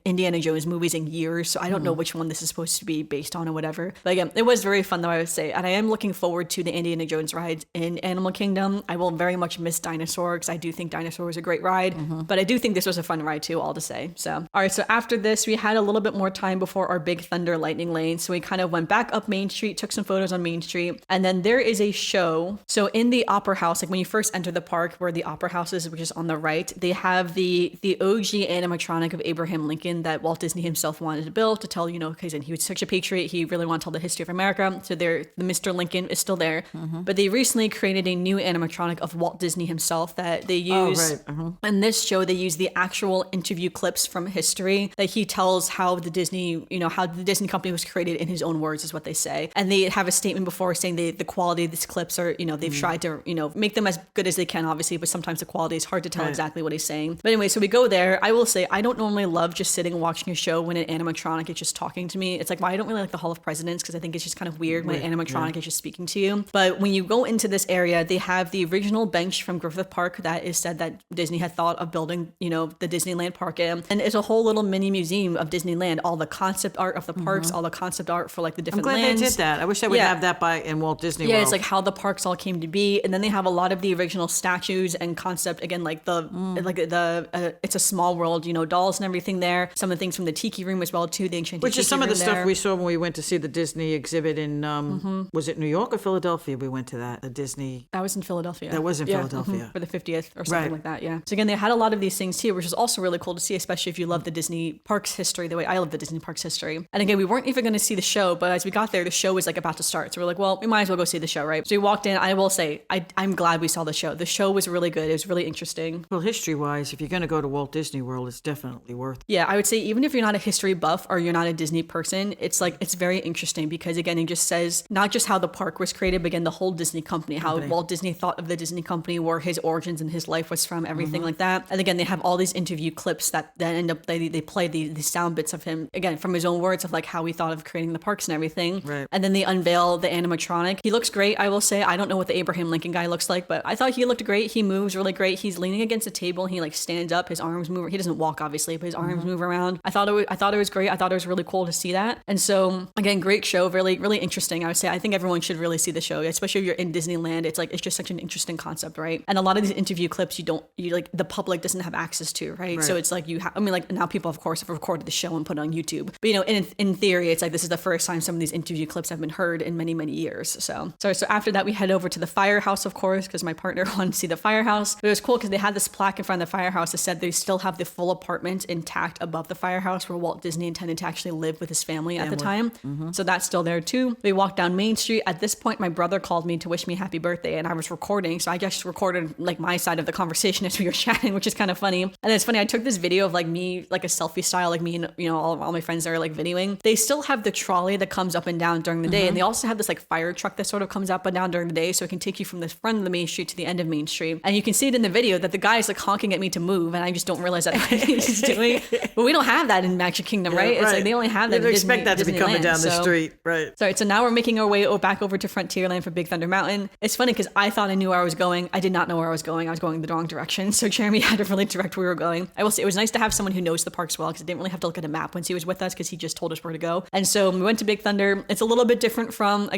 A: Indiana Jones movies in years, so I don't know which one this is supposed to be based on or whatever. But again, it was very fun, though, I would say. And I am looking forward to the Indiana Jones rides in Animal Kingdom. I will very much miss Dinosaur because I do think Dinosaur was a great ride. But I do think this was a fun ride too, all to say. So, all right, so after this, we had a little bit more time before our Big Thunder Lightning Lane. So we kind of went back up Main Street, took some photos on Main Street, and then there is a show. So in the Opera House, like when you first enter the park where the Opera House is, which is on the right, they have the OG animatronic of Abraham Lincoln that Walt Disney himself wanted to build to tell, you know, because he was such a patriot, he really wanted to tell the history of America. So the Mr. Lincoln is still there. But they recently created a new animatronic of Walt Disney himself that they use. In this show, they use the actual interview clips from history that he tells how the Disney company was created in his own words, is what they say. And they have a statement before saying the quality of these clips are, you know, they've tried to, you know, make them as good as they can, obviously, but sometimes the quality is hard to tell exactly what he's saying. But anyway, so we go there. I will say, I don't normally love just sitting watching a show when an animatronic is just talking to me. It's like, why I don't really like the Hall of Presidents, because I think it's just kind of weird when an animatronic is just speaking to you. But when you go into this area, they have the original bench from Griffith Park that is said that Disney had thought of building, you know, the Disneyland park in. And it's a whole little mini museum of Disneyland, all the concept art of the parks, all the concept art for like the different lands.
B: I'm glad they did that. I wish they would have that in Walt Disney World.
A: Yeah, it's like how the parks all came to be. And then they have a lot of the original statues and concept, again, like it's a small world, you know, doll dolls and everything there. Some of the things from the Tiki Room as well too. The Enchanted
B: Which
A: Tiki
B: is some of the
A: Room
B: stuff
A: there.
B: we saw when we went to see the Disney exhibit in, was it New York or Philadelphia? We went to that, the Disney.
A: That was in Philadelphia.
B: That was in Philadelphia.
A: For the 50th or something like that, yeah. So again, they had a lot of these things here, which is also really cool to see, especially if you love the Disney parks history the way I love the Disney parks history. And again, we weren't even going to see the show, but as we got there, the show was like about to start. So we're like, well, we might as well go see the show, right? So we walked in. I will say, I'm glad we saw the show. The show was really good. It was really interesting.
B: Well, history-wise, if you're going to go to Walt Disney World, it's definitely worth it.
A: Yeah, I would say even if you're not a history buff or you're not a Disney person, it's like, it's very interesting because again, it just says not just how the park was created, but again, the whole Disney company, how Walt Disney thought of the Disney company, where his origins and his life was from, everything like that. And again, they have all these interview clips that end up, they play these sound bits of him, again, from his own words of like how he thought of creating the parks and everything.
B: Right.
A: And then they unveil the animatronic. He looks great, I will say. I don't know what the Abraham Lincoln guy looks like, but I thought he looked great. He moves really great. He's leaning against a table. He like stands up. His arms move. He doesn't walk, obviously, but his arms move around. I thought it was great. I thought it was really cool to see that. And so again, great show. Really, really interesting. I would say I think everyone should really see the show, especially if you're in Disneyland. It's just such an interesting concept, right? And a lot of these interview clips the public doesn't have access to, right? So it's like now people of course have recorded the show and put it on YouTube, but in theory, it's like this is the first time some of these interview clips have been heard in many, many years. So after that, we head over to the firehouse, of course, because my partner wanted to see the firehouse. But it was cool because they had this plaque in front of the firehouse that said they still have the full apartment intact above the firehouse where Walt Disney intended to actually live with his family at the time. So that's still there too. We walked down Main Street. At this point, my brother called me to wish me happy birthday, and I was recording, so I just recorded like my side of the conversation as we were chatting, which is kind of funny. And it's funny, I took this video of like me, like a selfie style, like me and all my friends are like videoing. They still have the trolley that comes up and down during the day, and they also have this like fire truck that sort of comes up and down during the day, so it can take you from the front of the Main Street to the end of Main Street. And you can see it in the video that the guy is like honking at me to move, and I just don't realize that he's doing. But we don't have that in Magic Kingdom, right? It's like they only have that.
B: You'd expect that to be coming down the street, right?
A: So now we're making our way back over to Frontierland for Big Thunder Mountain. It's funny because I thought I knew where I was going. I did not know where I was going. I was going the wrong direction. So Jeremy had to really direct where we were going. I will say it was nice to have someone who knows the parks well, because I didn't really have to look at a map once he was with us, because he just told us where to go. And so we went to Big Thunder. It's a little bit different from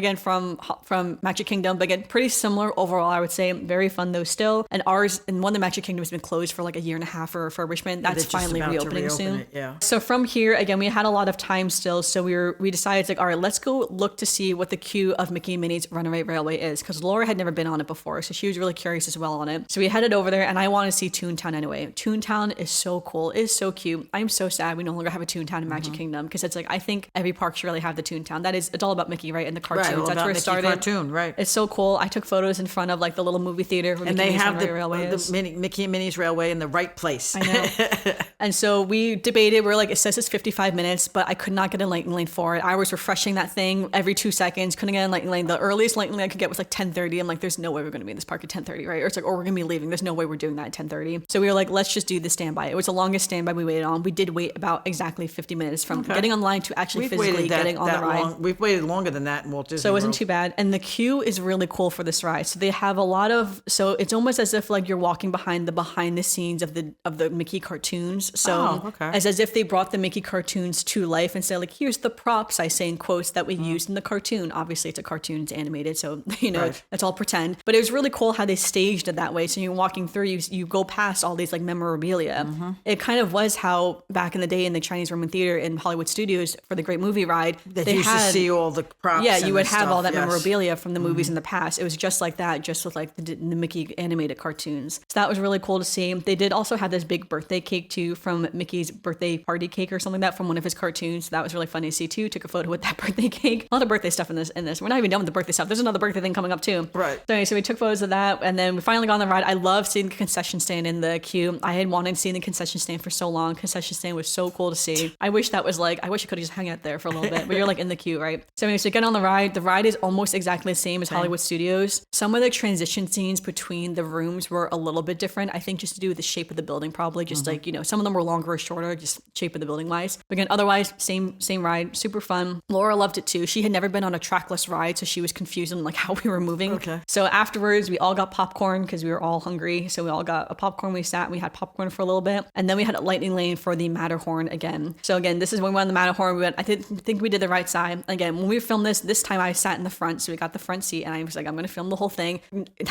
A: Magic Kingdom, but again, pretty similar overall, I would say. Very fun though still. And one of the Magic Kingdom has been closed for like a year and a half for refurbishment. That's finally reopening soon. So from here, again, we had a lot of time still. So we decided, it's like, all right, let's go look to see what the queue of Mickey and Minnie's Runaway Railway is, because Laura had never been on it before, so she was really curious as well on it. So we headed over there, and I want to see Toontown anyway. Toontown is so cool. It is so cute. I'm so sad we no longer have a Toontown in Magic Kingdom, because it's like, I think every park should really have the Toontown. It's all about Mickey, right? And the cartoons.
B: Right,
A: that's where it started.
B: Cartoon, right?
A: It's so cool. I took photos in front of like the little movie theater where Mickey and Minnie's Railway is.
B: Mickey and Minnie's Railway in the right place.
A: I know. And so we debated. We're like, it says it's 55 minutes, but I could not get a lightning lane for it. I was refreshing that thing every 2 seconds. Couldn't get a lightning lane. The earliest lightning lane I could get was like 10:30. I'm like, there's no way we're going to be in this park at 10:30, right? Or it's like, or we're going to be leaving. There's no way we're doing that at 10:30. So we were like, let's just do the standby. It was the longest standby we waited on. We did wait about exactly 50 minutes from getting online to actually physically getting on the ride.
B: We've waited longer than that in Walt Disney
A: So it wasn't
B: World.
A: too bad. And the queue is really cool for this ride. So they have a lot of, so it's almost as if like you're walking behind the scenes of the Mickey cartoons. So as if they brought the Mickey cartoons to life and said like, here's the props, I say in quotes, that we used in the cartoon. Obviously it's a cartoon, it's animated, so it's all pretend. But it was really cool how they staged it that way. So you're walking through, you go past all these like memorabilia. It kind of was how back in the day in the Chinese Roman Theater in Hollywood Studios for the Great Movie Ride,
B: they used to see all the props.
A: Yeah, you would have all that memorabilia from the movies in the past. It was just like that, just with like the Mickey animated cartoons. So that was really cool to see. They did also have this big birthday cake too from Mickey's birthday party cake or something like that from one of his cartoons. So that was really funny to see too. Took a photo with that birthday cake. A lot of birthday stuff in this. We're not even done with the birthday stuff. There's another birthday thing coming up too.
B: Right.
A: So anyway, so we took photos of that, and then we finally got on the ride. I love seeing the concession stand in the queue. I had wanted to see the concession stand for so long. Concession stand was so cool to see. I wish I could have just hung out there for a little bit, but you're like in the queue, right? So anyway, so get on the ride. The ride is almost exactly the same as Hollywood Studios. Some of the transition scenes between the rooms were a little bit different. I think just to do with the shape of the building, probably just like, some of them were longer or shorter, just shape of the building wise. But again, otherwise, same ride, super fun. Laura loved it too. She had never been on a trackless ride, so she was confused on like how we were moving.
B: Okay.
A: So afterwards, we all got popcorn because we were all hungry. So we all got a popcorn. We sat and we had popcorn for a little bit. And then we had a lightning lane for the Matterhorn again. So again, this is when we went on the Matterhorn. I didn't think we did the right side. Again, when we filmed this time I sat in the front. So we got the front seat and I was like, I'm going to film the whole thing.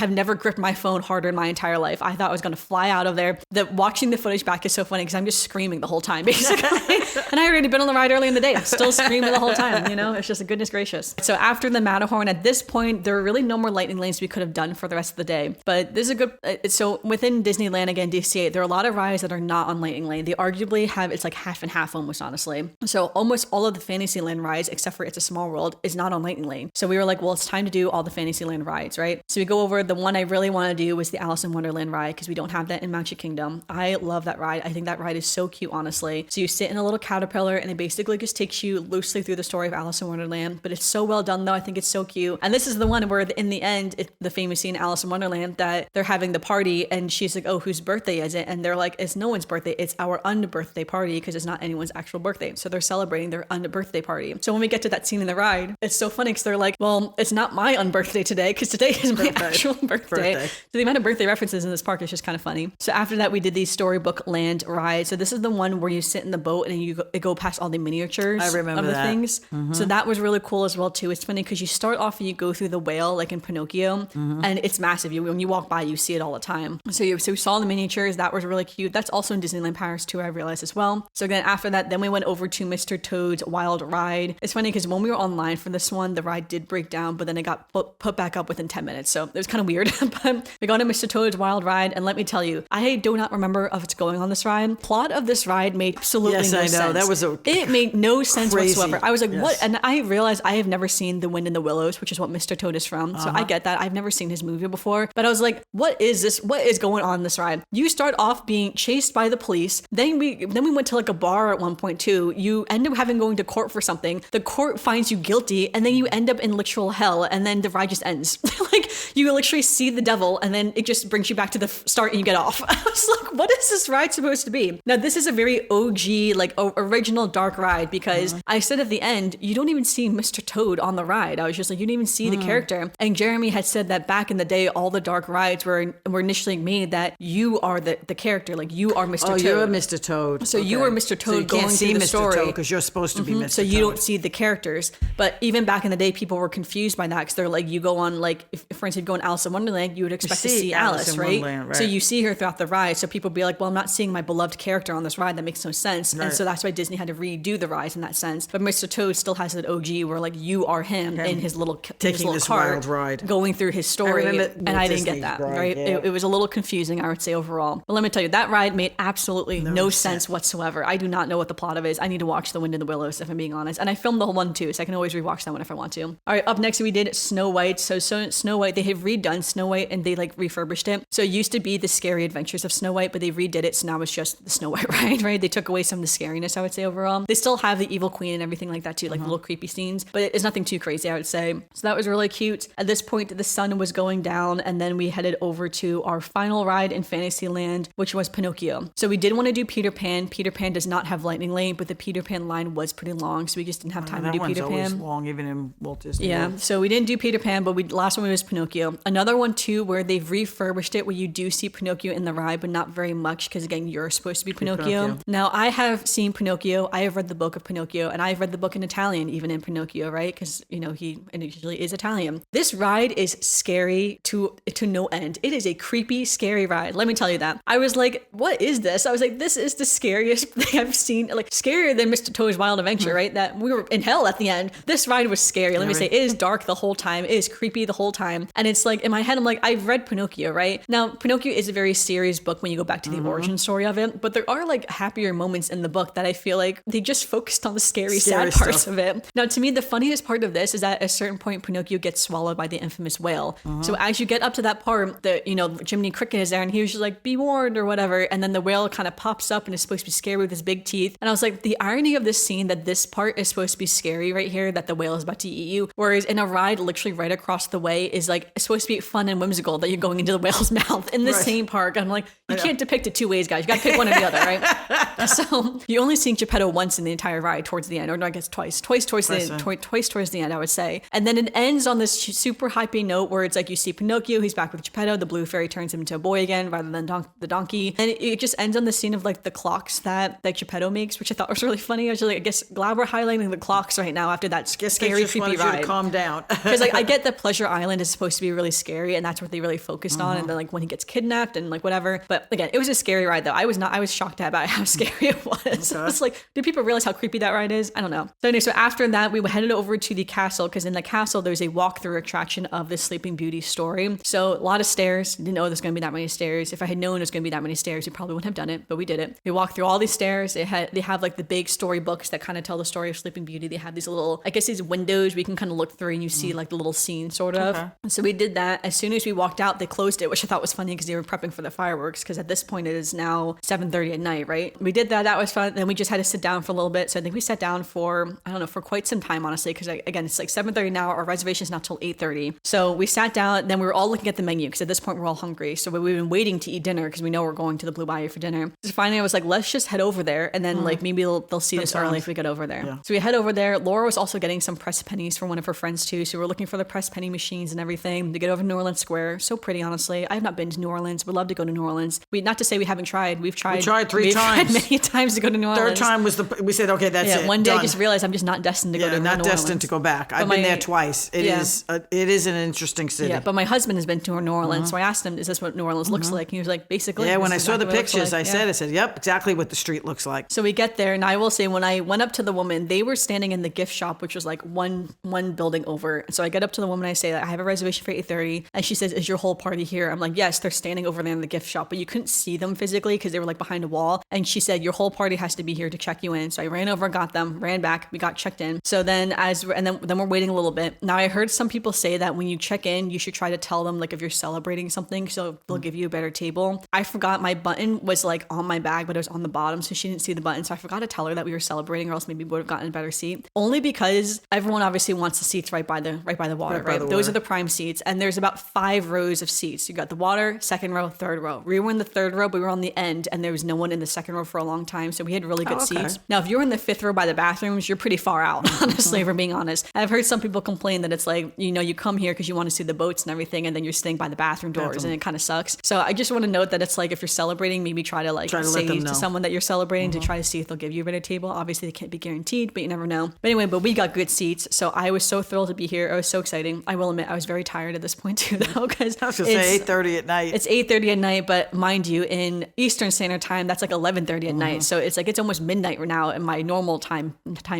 A: I've never gripped my phone harder in my entire life. I thought I was going to fly out of there. Watching the footage back is so funny because I'm just screaming the whole time, basically. And I already been on the ride early in the day. I'm still screaming the whole time, you know? It's just a goodness gracious. So after the Matterhorn, at this point, there are really no more lightning lanes we could have done for the rest of the day. But this is a good, so within Disneyland, again, DCA, there are a lot of rides that are not on lightning lane. They arguably have, it's like half and half almost, honestly. So almost all of the Fantasyland rides, except for It's a Small World, is not on lightning lane. So we were like, well, it's time to do all the Fantasyland rides, right? So we go over, the one I really want to do was the Alice in Wonderland ride, because we don't have that in Magic Kingdom. I love that ride. I think that ride is so cute, honestly. So you sit in a little caterpillar and it basically just takes you loosely through the story of Alice in Wonderland, but it's so well done though. I think it's so cute. And this is the one where in the end, the famous scene in Alice in Wonderland that they're having the party and she's like, oh, whose birthday is it? And they're like, it's no one's birthday. It's our unbirthday party, because it's not anyone's actual birthday. So they're celebrating their unbirthday party. So when we get to that scene in the ride, it's so funny because they're like, well, it's not my unbirthday today because today is my actual birthday. So the amount of birthday references in this park is just kind of funny. So after that, we did the Storybook Land ride. So this is the one where you sit in the boat and you go past all the miniatures
B: of the
A: things. So that was really cool as well too. It's funny because you start off and you go through the whale like in Pinnochio, and it's massive. When you walk by, you see it all the time. So we saw the miniatures. That was really cute. That's also in Disneyland Paris too, I realized as well. So again, after that, then we went over to Mr. Toad's Wild Ride. It's funny because when we were online for this one, the ride did break down, but then it got put back up within 10 minutes. So it was kind of weird. But we got to Mr. Toad's Wild Ride, and let me tell you, I do not remember of what's going on this ride. Plot of this ride made absolutely no sense. Yes, I know.
B: That was
A: it made no sense
B: crazy.
A: whatsoever. I was like, what? And I realized I have never seen The Wind in the Willows, which is what Mr. Toad is from. So I get that. I've never seen his movie before, but I was like, what is this? What is going on in this ride? You start off being chased by the police. Then we went to like a bar at one point too. You end up going to court for something. The court finds you guilty, and then you end up in literal hell, and then the ride just ends. Like you literally see the devil, and then it just brings you back to the start and you get off. I was like, what is this ride supposed to be? Now this is a very OG, like original dark ride, because I said at the end, you don't even see Mr. Toad on the ride. I was just like, you didn't even see the character. And Jeremy had said that back in the day, all the dark rides were initially made that you are the character, like you are Mr. Toad.
B: Oh, you're Mr. Toad.
A: So you are Mr. Toad going through the story.
B: Because you're supposed to be Mr. Toad.
A: So you don't see the characters. But even back in the day, people were confused by that, because they're like, you go on, like, if for instance, you go on Alice in Wonderland, you would expect to see Alice, right?
B: Right?
A: So you see her throughout the ride. So people be like, well, I'm not seeing my beloved character on this ride. That makes no sense. Right. And so that's why Disney had to redo the rides in that sense. But Mr. Toad still has that OG where like you are him in his little
B: taking
A: this
B: cart, wild ride,
A: going through his story. And I didn't get that, right? Yeah. It was a little confusing, I would say, overall. But let me tell you, that ride made absolutely no sense whatsoever. I do not know what the plot of is. I need to watch The Wind in the Willows, if I'm being honest. And I filmed the whole one too, so I can always rewatch that one if I want to. All right, up next we did Snow White. So Snow White, they have redone Snow White and they like refurbished it. So it used to be the Scary Adventures of Snow White, but they redid it, so now it's just the Snow White ride, right? They took away some of the scariness, I would say, overall. They still have the evil queen and everything like that too, like little creepy scenes, but it's nothing too crazy, I would say. So that was really cute. At this point, the sun was going down, and then we headed over to our final ride in Fantasyland, which was Pinocchio. So we did want to do Peter Pan. Peter Pan does not have lightning lane, but the Peter Pan line was pretty long, so we just didn't have time to do Peter Pan.
B: That one's always long, even in Walt Disney
A: Yeah,
B: World.
A: so we didn't do Peter Pan, but last one was Pinocchio. Another one too, where they've refurbished it, where you do see Pinocchio in the ride, but not very much, because again, you're supposed to be Pinocchio. Now, I have seen Pinocchio. I have read the book of Pinocchio, and I've read the book in Italian, even in Pinocchio, right? Because, you know, he initially is Italian. This ride is scary to no end. It is a creepy, scary ride. Let me tell you that. I was like, what is this? I was like, this is the scariest thing I've seen, like scarier than Mr. Toad's Wild Adventure, right? That we were in hell at the end. This ride was scary. Let me say, it is dark the whole time. It is creepy the whole time. And it's like, in my head, I'm like, I've read Pinocchio, right? Now, Pinocchio is a very serious book when you go back to the origin story of it, but there are like happier moments in the book that I feel like they just focused on the scary sad parts
B: stuff
A: of it. Now, to me, the funniest part of this is that at a certain point, Pinocchio gets swallowed by the infamous whale. So as you get up to that part, Jiminy Cricket is there, and he was just like, be warned or whatever, and then the whale kind of pops up and is supposed to be scary with his big teeth. And I was like, the irony of this scene, that this part is supposed to be scary right here, that the whale is about to eat you, whereas in a ride literally right across the way is like, it's supposed to be fun and whimsical that you're going into the whale's mouth in the same park. I'm like, you can't depict it two ways, guys. You gotta pick one or the other, right? So you only see Geppetto once in the entire ride towards the end, or no, I guess twice towards the end, I would say. And then it ends on this super hypey note where it's like, you see Pinocchio, he's back with Geppetto, the blue fairy turns him into a boy again rather than the donkey, and it just ends on the scene of like the clocks that Geppetto makes, which I thought was really funny. I was like, I guess glad we're highlighting the clocks right now after that scary, creepy ride.
B: To calm down.
A: Because like, I get that Pleasure Island is supposed to be really scary, and that's what they really focused on, and then like when he gets kidnapped and like whatever. But again, it was a scary ride though. I I was shocked about how scary it was. I was like, do people realize how creepy that ride is? I don't know. So anyway, so after that, we headed over to the castle because in the castle, there's a walkthrough attraction of the Sleeping Beauty story. So a lot of stairs. Didn't know there's going to be that many stairs. If I had known there's going to be that many stairs, we probably wouldn't have done it, but we did it. We walked through all these stairs. They have like the big story books that kind of tell the story of Sleeping Beauty. They have these little, I guess these windows we can kind of look through and you see like the little scene sort of. Okay. So we did that. As soon as we walked out, they closed it, which I thought was funny because they were prepping for the fireworks because at this point it is now 7:30 at night, right? We did that. That was fun. Then we just had to sit down for a little bit. So I think we sat down for, I don't know, for quite some time, honestly, because again, it's like 7:30 now. Our reservation is not till 8:30. So we sat down. Then we were all looking at the menu because at this point we're all hungry. So we've been waiting to eat dinner because we know we're going to the Blue Bayou for dinner. So finally I was like, let's just head over there. And then like maybe they'll see us early if we get over there. Yeah. So we head over there. Laura was also getting some pressed pennies for one of her friends too. So we're looking for the pressed penny machines and everything to get over to New Orleans Square. So pretty, honestly. I have not been to New Orleans. Would love to go to New Orleans. Not to say we haven't tried. We've tried 3 times. Tried many times to go to New Orleans.
B: Third time was we said, okay, that's it.
A: One day
B: done.
A: I just realized I'm just not destined to go to New Orleans.
B: Not destined to go back. I've been there twice. It is an interesting city.
A: Yeah, but my husband has been to New Orleans. So I asked him, is this what New Orleans looks like? And he was like, basically.
B: Yeah, when I saw the pictures, I said, yep, exactly what the street looks like.
A: So we get there, and I will say, when I went up to the woman, they were standing in the gift shop, which was like one building over. So I get up to the woman, I say, I have a reservation for 8:30, and she says, is your whole party here? I'm like, yes, they're standing over there in the gift shop, but you couldn't see them physically because they were like behind a wall. And she said, your whole party has to be here to check you in. So I ran over, got them, ran back, we got checked in. So then then we're waiting a little bit. Now I heard some people say that when you check in, you should try to tell them like if you're celebrating something, so they'll give you a better table. I forgot my button was like on my bag, but it was on the bottom, so she didn't see the button. So I forgot to tell her that we were celebrating, or else maybe we would have gotten a better seat. Only because everyone obviously wants the seats right by the water, right? Those are the prime seats, and there's about 5 rows of seats. You got the water, second row, third row. We were in the third row, but we were on the end, and there was no one in the second row for a long time, so we had really good seats. Now, if you're in the 5th row by the bathrooms, you're pretty far out, honestly, if we're being honest. I've heard some people complain that it's like, you come here because you want to see the boats and everything, and then you're sitting by the bathroom doors, and it kind of sucks. So I just want to note that it's like, if you're celebrating, maybe try to say to someone that you're celebrating to try to see if they'll give you a better table. Obviously, they can't be guaranteed, but you never know. But anyway, we got good seats, so I was so thrilled to be here. It was so exciting. I will admit, I was very tired at this point too, though, because
B: I was going to say 8:30 at night.
A: It's 8:30 at night, but mind you, in Eastern Standard Time, that's like 11:30 at night. So it's like it's almost midnight now in my normal time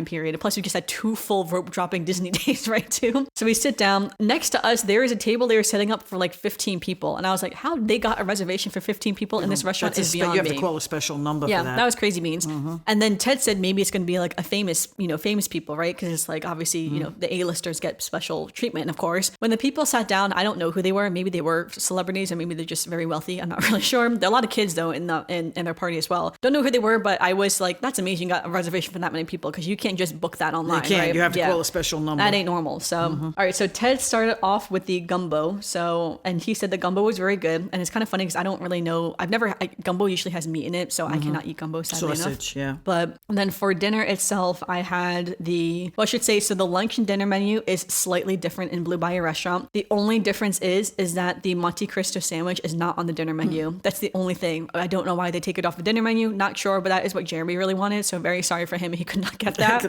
A: period. Plus, we just had 2 full rope dropping Disney days, right, too. So we sit down. Next to us, there is a table they were setting up for like 15 people. And I was like, how they got a reservation for 15 people in this restaurant is beyond me.
B: You have to call a special number for that.
A: Yeah, that was crazy beans. And then Ted said maybe it's going to be like a famous people, right? Because it's like, obviously, the A-listers get special treatment, of course. When the people sat down, I don't know who they were. Maybe they were celebrities, or maybe they're just very wealthy. I'm not really sure. There are a lot of kids, though, in their party as well. Don't know who they were, but I was like, that's amazing. You got a reservation for that many people, because you can't just book that online.
B: You can't.
A: Right?
B: You have to call a special number.
A: That ain't normal. So, all right. So Ted started off with the gumbo. And he said the gumbo was very good. And it's kind of funny because I don't really know. Gumbo usually has meat in it, so I cannot eat gumbo, sadly
B: sausage,
A: enough. Yeah. But then for dinner itself, I had the lunch and dinner menu is slightly different in Blue Bayou restaurant. The only difference is that the Monte Cristo sandwich is not on the dinner menu. That's the only thing. I don't know why they take it off the dinner menu. Not sure, but that is what Jeremy really wanted. So very sorry for him. He could not get that.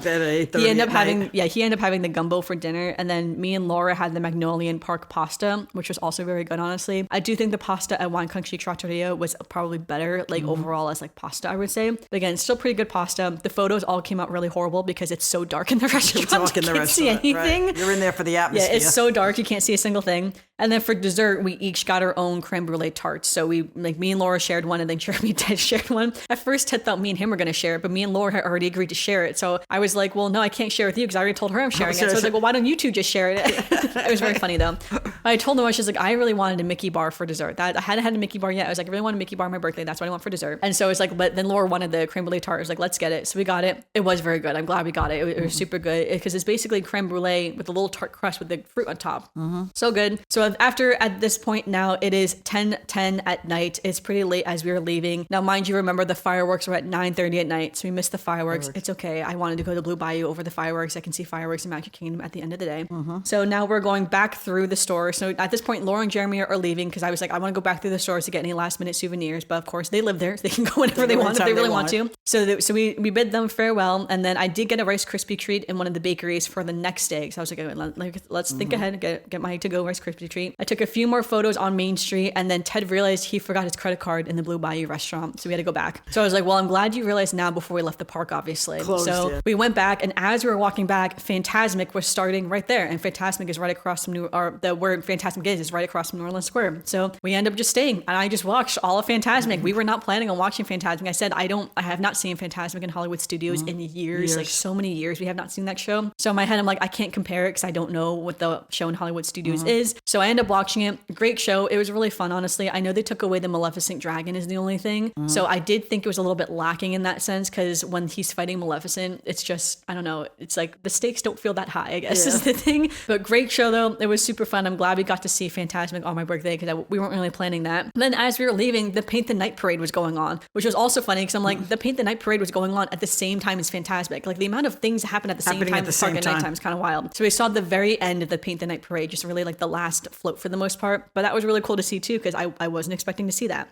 A: He ended up having the gumbo for dinner. And then me and Laura had the Magnolian Park pasta, which was also very good, honestly. I do think the pasta at Wine Country Trattoria was probably better, overall as pasta, I would say. But again, still pretty good pasta. The photos all came out really horrible because it's so dark in the restaurant.
B: It's dark in the restaurant. See anything. Right. You're in there for the atmosphere.
A: Yeah, it's so dark you can't see a single thing. And then for dessert, we each got our own creme brulee tarts. So me and Laura shared one, and then Jeremy and Ted shared one. At first, Ted thought me and him were going to share it, but me and Laura had already agreed to share it. So I was like, well, no, I can't share with you because I already told her I'm sharing it. So I was like, well, why don't you two just share it? It was very funny, though. I told her, I was like, I really wanted a Mickey bar for dessert. I hadn't had a Mickey bar yet. I was like, I really want a Mickey bar on my birthday. That's what I want for dessert. And so it was like, but then Laura wanted the creme brulee tart. I was like, let's get it. So we got it. It was very good. I'm glad we got it. It was super good because it's basically creme brulee with a little tart crust with the fruit on top. So good. So at this point now, it is 10:10 at night. It's pretty late as we were leaving. Now, mind you, remember the fireworks were at 9:30 at night, so we missed the fireworks. It's okay. I wanted to go to Blue Bayou over the fireworks. I can see fireworks in Magic Kingdom at the end of the day. So now we're going back through the store. So at this point, Laura and Jeremy are leaving because I was like, I want to go back through the stores to get any last minute souvenirs. But of course, they live there. So they can go whenever they want if they really want to. So we bid them farewell. And then I did get a Rice Krispie treat in one of the bakeries for the next day. So I was like, let's think ahead and get my to-go Rice Krispie treat. I took a few more photos on Main Street, and then Ted realized he forgot his credit card in the Blue Bayou restaurant. restaurant, so we had to go back. So I was like, well, I'm glad you realized now before we left the park, obviously. So we went back, and as we were walking back, Fantasmic was starting right there, and Fantasmic is right across from where Fantasmic is right across from New Orleans Square. So we ended up just staying, and I just watched all of Fantasmic. We were not planning on watching Fantasmic. I said I have not seen Fantasmic in Hollywood Studios in years, like so many years. We have not seen that show. So in my head, I'm like, I can't compare it because I don't know what the show in Hollywood Studios is. So I ended up watching it. Great show. It was really fun, honestly. I know they took away the Maleficent dragon is the only thing. So I did think it was a little bit lacking in that sense, because when he's fighting Maleficent, it's just, I don't know, it's like the stakes don't feel that high, I guess is the thing. But great show though. It was super fun. I'm glad we got to see Fantasmic on my birthday, because we weren't really planning that. And then as we were leaving, the Paint the Night parade was going on, which was also funny because I'm like, the Paint the Night parade was going on at the same time as Fantasmic. Like the amount of things that happen at the same time at the park at nighttime is kind of wild. So we saw the very end of the Paint the Night parade, just really like the last float for the most part. But that was really cool to see too, because I wasn't expecting to see that.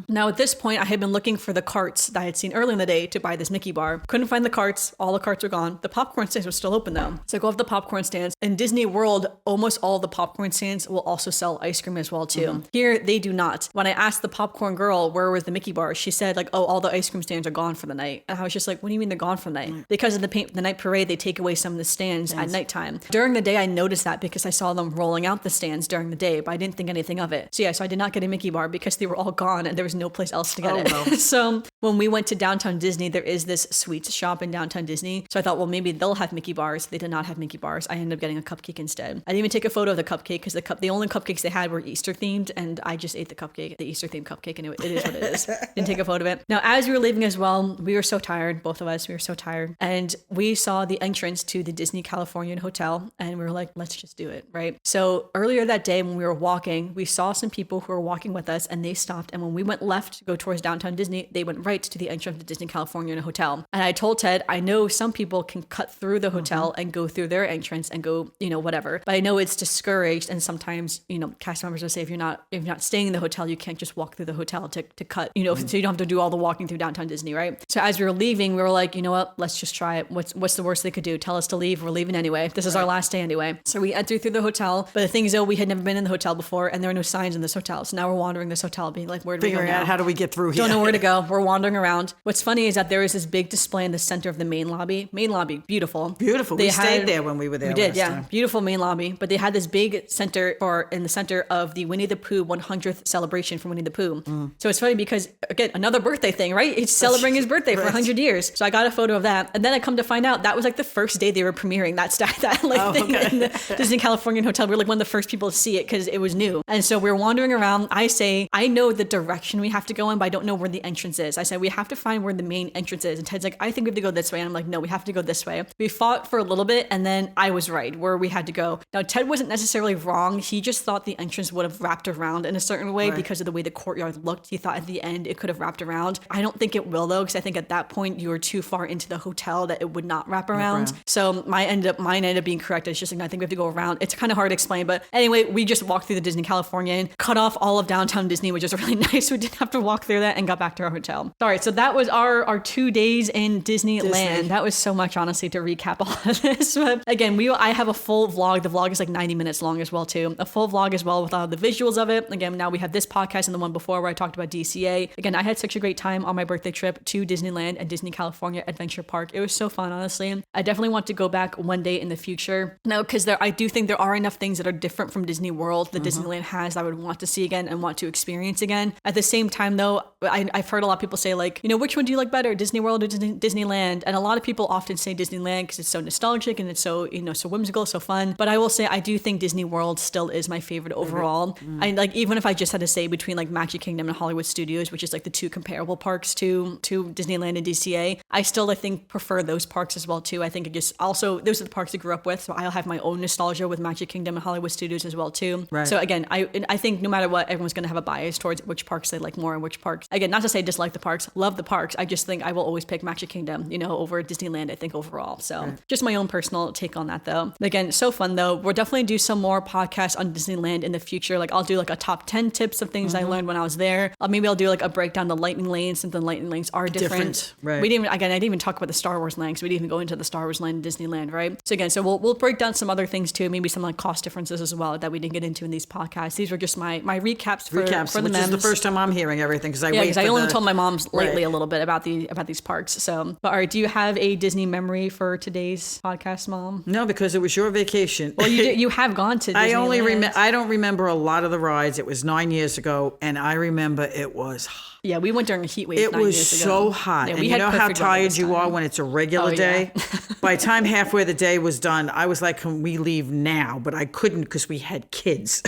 A: Now at this point, I had been looking for the carts that I had seen earlier in the day to buy this Mickey bar. Couldn't find the carts. All the carts were gone. The popcorn stands were still open though. So I go off the popcorn stands. In Disney World, almost all the popcorn stands will also sell ice cream as well too. Here, they do not. When I asked the popcorn girl where was the Mickey bar, she said like, oh, all the ice cream stands are gone for the night. And I was just like, what do you mean they're gone for the night? Because of the Paint the Night parade, they take away some of the stands at nighttime. During the day, I noticed that because I saw them rolling out the stands during the day, but I didn't think anything of it. So yeah, so I did not get a Mickey bar because they were all gone and there was no place else to get it. No. So when we went to downtown Disney, there is this sweets shop in downtown Disney. So I thought, well, maybe they'll have Mickey bars. They did not have Mickey bars. I ended up getting a cupcake instead. I didn't even take a photo of the cupcake because the only cupcakes they had were Easter themed, and I just ate the cupcake, the Easter themed cupcake, and it is what it is. Didn't take a photo of it. Now, as we were leaving as well, we were so tired, both of us, we were so tired, and we saw the entrance to the Disney Californian Hotel, and we were like, let's just do it, right? So earlier that day when we were walking, we saw some people who were walking with us, and they stopped, and when we went left to go towards downtown Disney, they went right to the entrance of the Disney Californian Hotel. And I told Ted, I know some people can cut through the hotel and go through their entrance and go, whatever, but I know it's discouraged, and sometimes, cast members will say if you're not staying in the hotel, you can't just walk through the hotel to cut, so you don't have to do all the walking through downtown Disney, right? So as we were leaving, we were like, you know what, let's just try it. What's the worst they could do? Tell us to leave. We're leaving anyway. This is our last day anyway. So we entered through the hotel, but the thing is though, we had never been in the hotel before, and there were no signs in this hotel. So now we're wandering this hotel, being like, where do we go now?
B: Figuring out how do we get through here?
A: Don't know where to go. We're wandering around. What's funny is that there is this big display in the center of the main lobby. Main lobby, beautiful.
B: Beautiful. We stayed there when we were there.
A: We did, yeah. Time. Beautiful main lobby. But they had this big center in the center of the Winnie the Pooh 100th celebration for Winnie the Pooh. So it's funny because, again, another birthday thing, right? It's celebrating his birthday for 100 years. So I got a photo of that. And then I come to find out that was like the first day they were premiering that thing in the Disney Californian Hotel. We were like one of the first people to see it because it was new. And so we're wandering around. I say, I know the direction we have to go in, but I don't know where the entrance is. I said, we have to find where the main entrance is. And Ted's like, I think we have to go this way. And I'm like, no, we have to go this way. We fought for a little bit, and then I was right where we had to go. Now, Ted wasn't necessarily wrong. He just thought the entrance would have wrapped around in a certain way because of the way the courtyard looked. He thought at the end it could have wrapped around. I don't think it will, though, because I think at that point you were too far into the hotel that it would not wrap around. So mine ended up being correct. It's just like, I think we have to go around. It's kind of hard to explain, but anyway, we just walked through the Disney California and cut off all of downtown Disney, which is really nice. We didn't have to walk through that and got back to our hotel. All right, so that was our 2 days in Disneyland. That was so much, honestly, to recap all of this. But again, I have a full vlog. The vlog is like 90 minutes long as well, too. A full vlog as well with all the visuals of it. Again, now we have this podcast and the one before where I talked about DCA. Again, I had such a great time on my birthday trip to Disneyland and Disney California Adventure Park. It was so fun, honestly. I definitely want to go back one day in the future. No, because I do think there are enough things that are different from Disney World that Disneyland has that I would want to see again and want to experience again. At the same time, though, I've heard a lot of people say, like, which one do you like better, Disney World or Disneyland? And a lot of people often say Disneyland because it's so nostalgic and it's so, so whimsical, so fun. But I will say I do think Disney World still is my favorite overall. I like, even if I just had to say between like Magic Kingdom and Hollywood Studios, which is like the two comparable parks to Disneyland and DCA, I still, I think, prefer those parks as well too. I think it just also, those are the parks I grew up with, so I'll have my own nostalgia with Magic Kingdom and Hollywood Studios as well too. Right. So again, I think no matter what, everyone's going to have a bias towards which parks they like more and which parks. Again, not to say dislike the parks, love the parks. I just think I will always pick Magic Kingdom, over Disneyland, I think, overall. So just my own personal take on that though. Again, so fun though. We'll definitely do some more podcasts on Disneyland in the future. Like I'll do like a top 10 tips of things I learned when I was there. Maybe I'll do like a breakdown the lightning lanes, since the lightning lanes are different. Right. I didn't even talk about the Star Wars land, because we didn't even go into the Star Wars land in Disneyland, right? So again, we'll break down some other things too, maybe some like cost differences as well that we didn't get into in these podcasts. These were just my recaps for the
B: which is the first time I'm hearing everything, because I
A: because I only told my moms lately a little bit about these parks. So, but all right, do you have a Disney memory for today's podcast, Mom?
B: No, because it was your vacation.
A: Well, you have gone to Disneyland.
B: I don't remember a lot of the rides. It was 9 years ago, and I remember it was hot.
A: Yeah, we went during a heat wave.
B: It was so hot.
A: Yeah,
B: and you know how tired you are when it's a regular day? By the time halfway the day was done, I was like, can we leave now? But I couldn't because we had kids.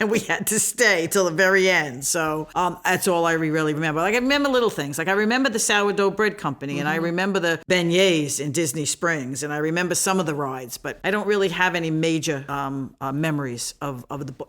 B: And we had to stay till the very end. So that's all I really remember. Like, I remember little things. Like, I remember the sourdough bread company, and I remember the beignets in Disney Springs, and I remember some of the rides. But I don't really have any major memories of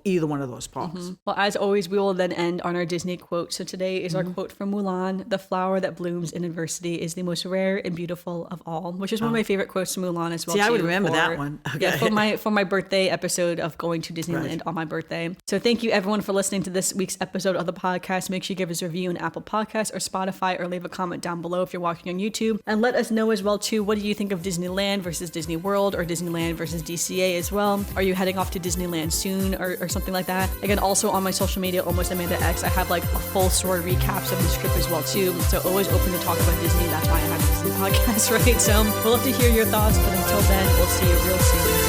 B: either one of those parks.
A: Well, as always, we will then end on our Disney quote. So today is our quote from Mulan: "The flower that blooms in adversity is the most rare and beautiful of all," which is one of my favorite quotes from Mulan as well.
B: See, I would remember that one. Okay.
A: Yeah, for my birthday episode of going to Disneyland on my birthday. So thank you everyone for listening to this week's episode of the podcast. Make sure you give us a review on Apple Podcasts or Spotify, or leave a comment down below if you're watching on YouTube. And let us know as well too, what do you think of Disneyland versus Disney World, or Disneyland versus DCA as well? Are you heading off to Disneyland soon, or something like that? Again, also on my social media, Almost Amanda X, I have like a full story recaps of the script as well too. So always open to talk about Disney. That's why I have this podcast, right? So we'll love to hear your thoughts. But until then, we'll see you real soon.